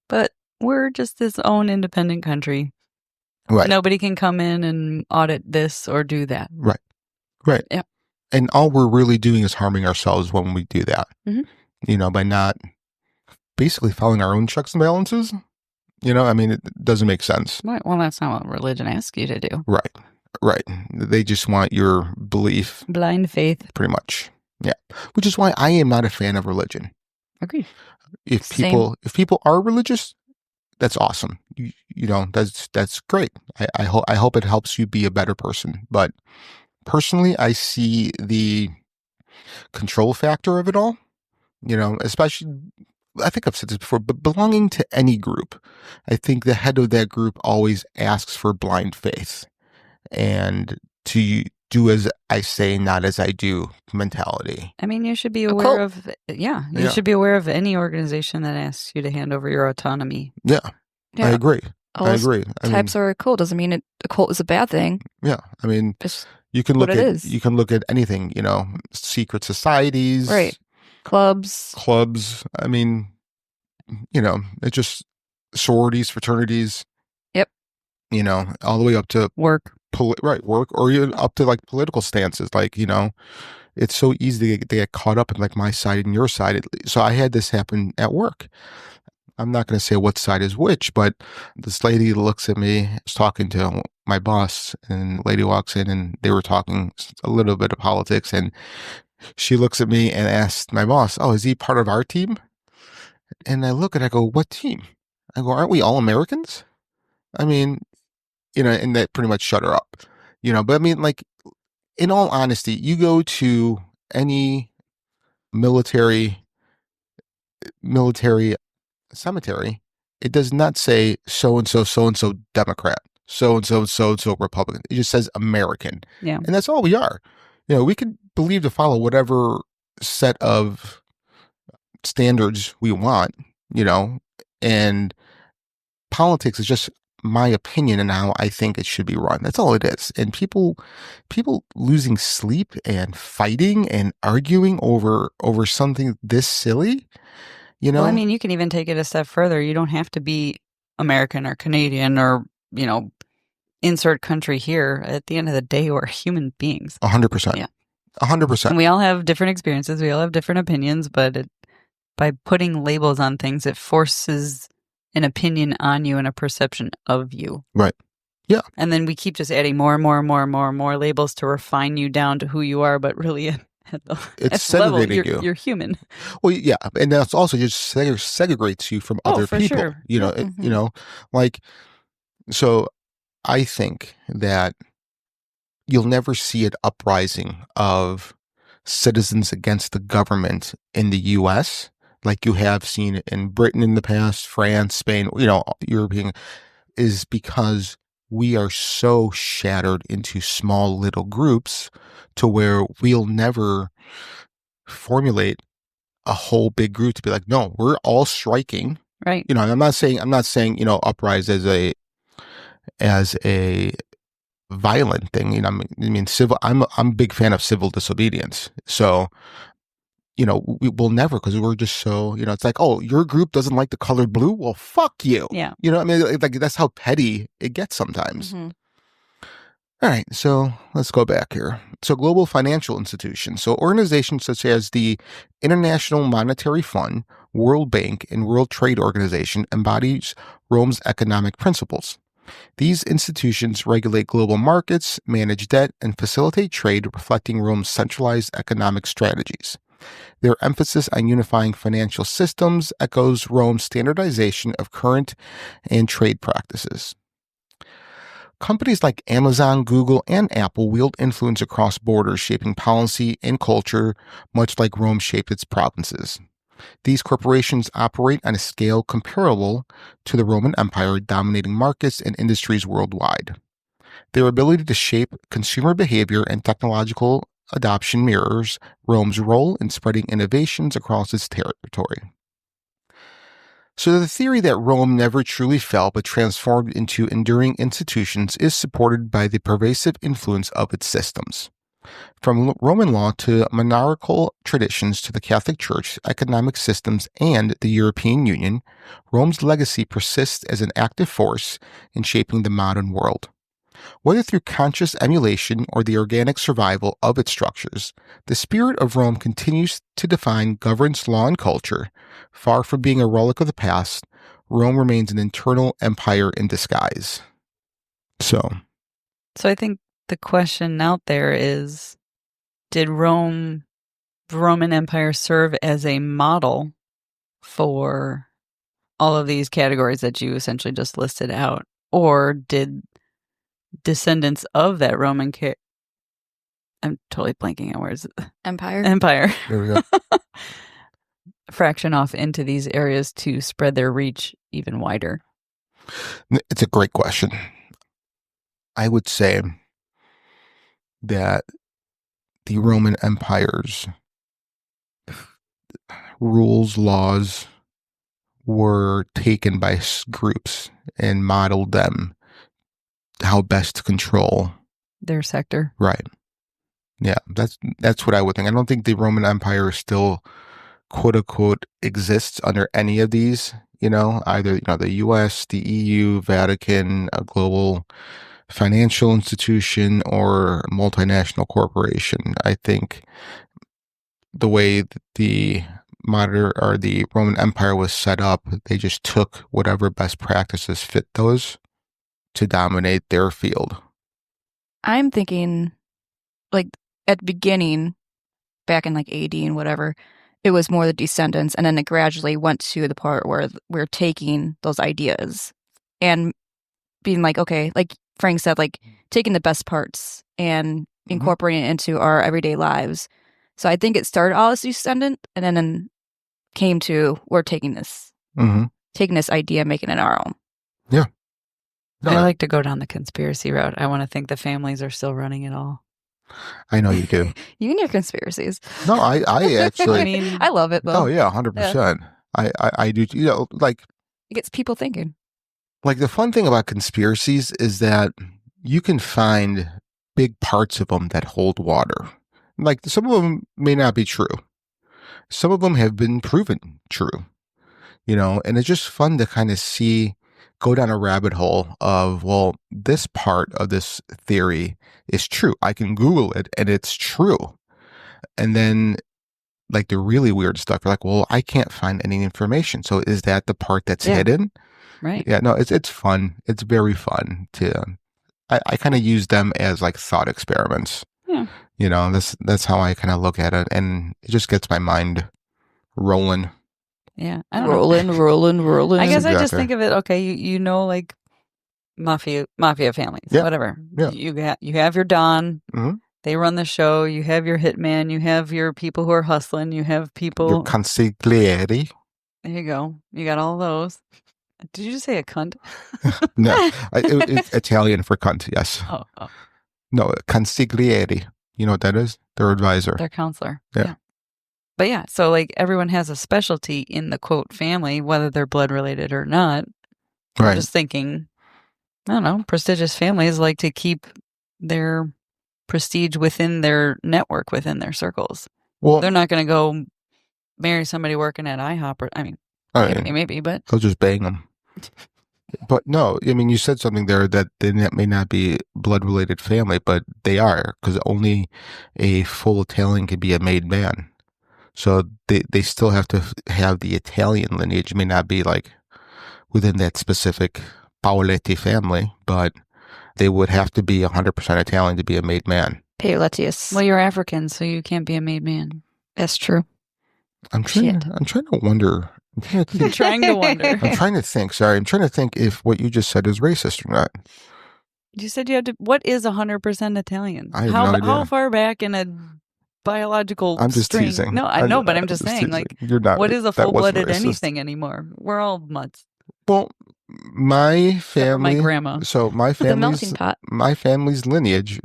but we're just this own independent country. Right. Nobody can come in and audit this or do that. Right. Right. Yeah. And all we're really doing is harming ourselves when we do that. By not basically following our own checks and balances. It doesn't make sense. Right. Well, that's not what religion asks you to do. Right. Right. They just want your belief. Blind faith. Pretty much. Yeah. Which is why I am not a fan of religion. Agreed. If people are religious, that's awesome. That's great. I hope it helps you be a better person. But personally, I see the control factor of it all. Especially, I think I've said this before, but belonging to any group, I think the head of that group always asks for blind faith and to do as I say, not as I do mentality. I mean, you should be aware of, you should be aware of any organization that asks you to hand over your autonomy. Yeah. I agree. Types are a cult doesn't mean a cult is a bad thing. Yeah. I mean, Just you can look at anything, secret societies. Right. Clubs. I mean, it's just sororities, fraternities. Yep. All the way up to work, work, or even up to like political stances. Like, it's so easy to get caught up in like my side and your side. So I had this happen at work. I'm not going to say what side is which, but this lady looks at me, I was talking to my boss, and the lady walks in and they were talking a little bit of politics, and she looks at me and asks my boss, "Oh, is he part of our team?" And I look and I go, "What team?" I go, "Aren't we all Americans?" I mean, and that pretty much shut her up, but I mean, like, in all honesty, you go to any military cemetery, it does not say so-and-so Democrat, so-and-so Republican. It just says American. Yeah. And that's all we are. We could believe to follow whatever set of standards we want, and politics is just my opinion and how I think it should be run. That's all it is. And people losing sleep and fighting and arguing over something this silly, Well, I mean, you can even take it a step further. You don't have to be American or Canadian or, insert country here. At the end of the day, we're human beings. 100%. Yeah. 100%. And we all have different experiences. We all have different opinions, but by putting labels on things, it forces an opinion on you and a perception of you. Right. Yeah. And then we keep just adding more and more and more and more and more labels to refine you down to who you are, but really it's segregating level, you're human. Well, yeah, and that's also just segregates you from other people. Sure. Like, so I think that you'll never see an uprising of citizens against the government in the U.S. like you have seen in Britain in the past, France, Spain, European, is because we are so shattered into small little groups to where we'll never formulate a whole big group to be like, no, we're all striking. Right. You know, and I'm not saying, you know, uprise as a violent thing. You know, I mean, civil. I'm a big fan of civil disobedience. So, you know, we will never, because we're just so, you know, it's like, oh, your group doesn't like the color blue. Well, fuck you. Yeah. You know, I mean, like that's how petty it gets sometimes. Mhm. All right, so let's go back here. So global financial institutions. So organizations such as the International Monetary Fund, World Bank, and World Trade Organization embodies Rome's economic principles. These institutions regulate global markets, manage debt, and facilitate trade, reflecting Rome's centralized economic strategies. Their emphasis on unifying financial systems echoes Rome's standardization of current and trade practices. Companies like Amazon, Google, and Apple wield influence across borders, shaping policy and culture, much like Rome shaped its provinces. These corporations operate on a scale comparable to the Roman Empire, dominating markets and industries worldwide. Their ability to shape consumer behavior and technological adoption mirrors Rome's role in spreading innovations across its territory. So the theory that Rome never truly fell but transformed into enduring institutions is supported by the pervasive influence of its systems. From Roman law to monarchical traditions to the Catholic Church, economic systems, and the European Union, Rome's legacy persists as an active force in shaping the modern world. Whether through conscious emulation or the organic survival of its structures, the spirit of Rome continues to define governance, law, and culture. Far from being a relic of the past, Rome remains an internal empire in disguise. So I think the question out there is, did the Roman Empire serve as a model for all of these categories that you essentially just listed out? Or did descendants of that Roman I'm totally blanking on words. Empire. there we go. Fraction off into these areas to spread their reach even wider? It's a great question. I would say that the Roman Empire's rules, laws were taken by groups and modeled them how best to control Their sector. Right. Yeah, that's what I would think. I don't think the Roman Empire still, quote unquote, exists under any of these, you know, either, you know, the US, the EU, Vatican, a global financial institution, or multinational corporation. I think the way the Roman Empire was set up, they just took whatever best practices fit those to dominate their field. I'm thinking, like, at the beginning, back in like AD and whatever, it was more the descendants, and then it gradually went to the part where we're taking those ideas and being like, okay, like Frank said, like taking the best parts and incorporating it into our everyday lives. So I think it started all as descendant, and then came to, we're taking this idea, making it our own. Yeah. No, I like to go down the conspiracy route. I want to think the families are still running it all. I know you do. You and your conspiracies. No, I actually. I mean, I love it though. Oh yeah, 100%. I do. You know, like It gets people thinking. Like the fun thing about conspiracies is that you can find big parts of them that hold water. Like some of them may not be true. Some of them have been proven true, you know, and it's just fun to kind of go down a rabbit hole of, well, this part of this theory is true. I can Google it and it's true. And then like the really weird stuff, you're like, well, I can't find any information. So is that the part that's hidden? Right. Yeah, no, it's fun. It's very fun I kind of use them as like thought experiments. Yeah. You know, that's how I kind of look at it, and it just gets my mind rolling. Yeah. I don't know. rolling. I guess I just Exactly. think of it, okay, you know, like mafia families, Yeah. whatever. Yeah. You have your Don. Mhm. They run the show. You have your hitman. You have your people who are hustling. You have people. Your consigliere. There you go. You got all those. Did you just say a cunt? No, it's Italian for cunt. Yes. Oh. No, consigliere. You know what that is? Their advisor. Their counselor. Yeah. But yeah, so like everyone has a specialty in the quote family, whether they're blood related or not. I'm Right. just thinking, I don't know, prestigious families like to keep their prestige within their network, within their circles. Well, They're not going to go marry somebody working at IHOP. Or, I mean, maybe, but they'll just bang them. But no, I mean, you said something there that they may not be blood-related family, but they are, because only a full Italian can be a made man. So they still have to have the Italian lineage. It may not be like within that specific Paoletti family, but they would have to be 100% Italian to be a made man. Paoletius. well, you're African, so you can't be a made man. That's true. I'm trying to wonder. I'm trying to think. Trying to wonder. I'm trying to think. Sorry, I'm trying to think if what you just said is racist or not. You said you had to. What is 100% Italian? I have no idea. How far back in a biological I'm just string? teasing. No, I know, but I'm just saying, teasing. like, You're not. what is a that wasn't full-blooded racist. anything anymore? We're all mutts. Well, my Except for family, my grandma. So my The melting family's pot. lineage,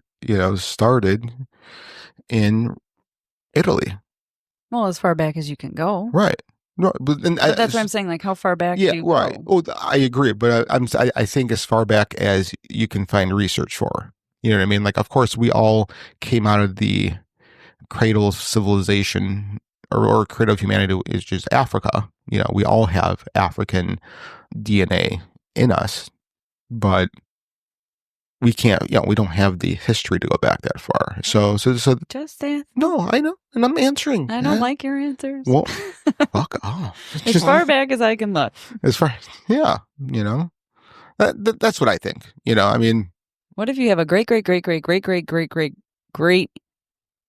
started in Italy, Well, as far back as you can go. right? No, but That's what I'm saying. Like, how far back do you right. go? Oh, I agree, but I think as far back as you can find research for. You know what I mean? Like, of course, we all came out of the cradle of civilization or cradle of humanity, is just Africa. We all have African DNA in us, but we can't. We don't have the history to go back that far. So. Just say No, I know, and I'm answering. I don't like your answers. Well, fuck off. As far back as I can look. As far, yeah, that's what I think. I mean, What if you have a great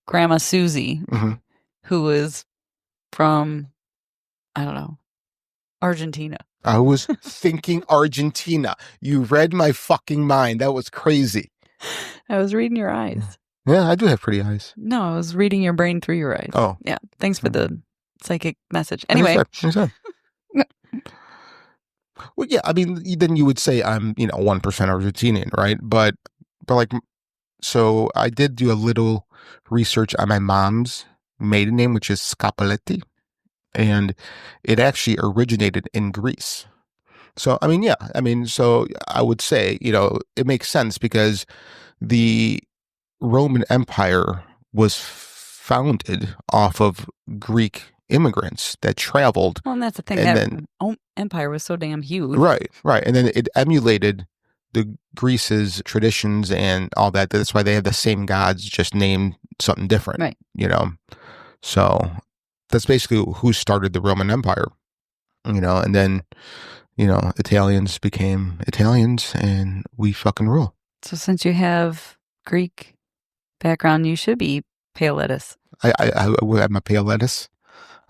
grandma Susie, mhm. who is from, I don't know, Argentina? I was thinking Argentina. You read my fucking mind. That was crazy. I was reading your eyes. Yeah, I do have pretty eyes. No, I was reading your brain through your eyes. Oh. Yeah. Thanks for the psychic message. Anyway. Understood. Well, yeah, I mean, then you would say I'm, 1% Argentinian, right? But like, so I did do a little research on my mom's maiden name, which is Scapoletti, and it actually originated in Greece. So, I mean, yeah, so I would say, it makes sense because the Roman Empire was founded off of Greek immigrants that traveled. Well, and that's the thing. And that empire was so damn huge. Right. And then it emulated the Greece's traditions and all that. That's why they have the same gods, just named something different. Right. So that's basically who started the Roman Empire. And then, Italians became Italians and we fucking rule. So since you have Greek background, you should be Paolettis. I'm a Paolettis.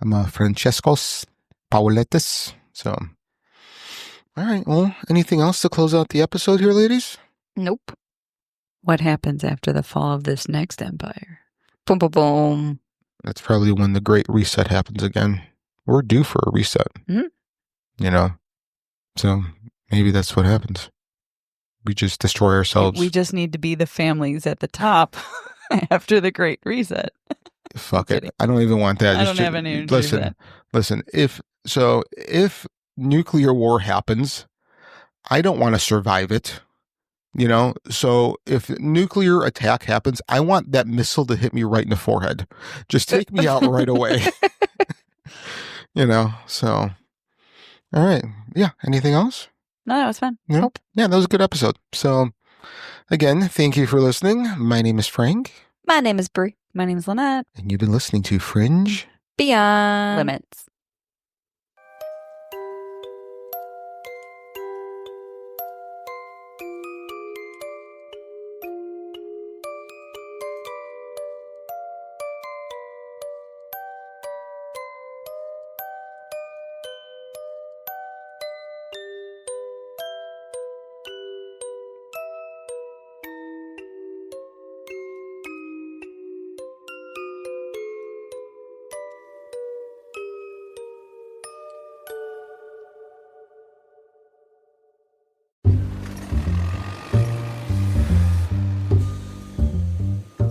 I'm a Francescos Paolettis. So, all right. Well, anything else to close out the episode here, ladies? Nope. What happens after the fall of this next empire? Boom, boom, boom. That's probably when the Great Reset happens again. We're due for a reset. Mm-hmm. So maybe that's what happens. We just destroy ourselves. We just need to be the families at the top after the Great Reset. Fuck it. I don't even want that. I don't have any energy for that. Listen, if nuclear war happens, I don't want to survive it. So if nuclear attack happens, I want that missile to hit me right in the forehead. Just take me out right away. So all right. Yeah. Anything else? No, that was fun. Nope. Yeah, that was a good episode. So again, thank you for listening. My name is Frank. My name is Brie. My name is Lynette. And you've been listening to Fringe Beyond Limits.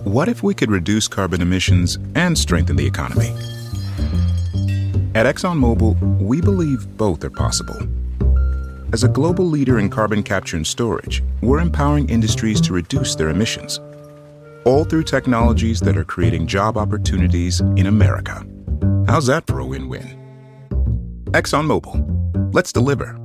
What if we could reduce carbon emissions and strengthen the economy? At ExxonMobil, we believe both are possible. As a global leader in carbon capture and storage, we're empowering industries to reduce their emissions, all through technologies that are creating job opportunities in America. How's that for a win-win? ExxonMobil. Let's deliver.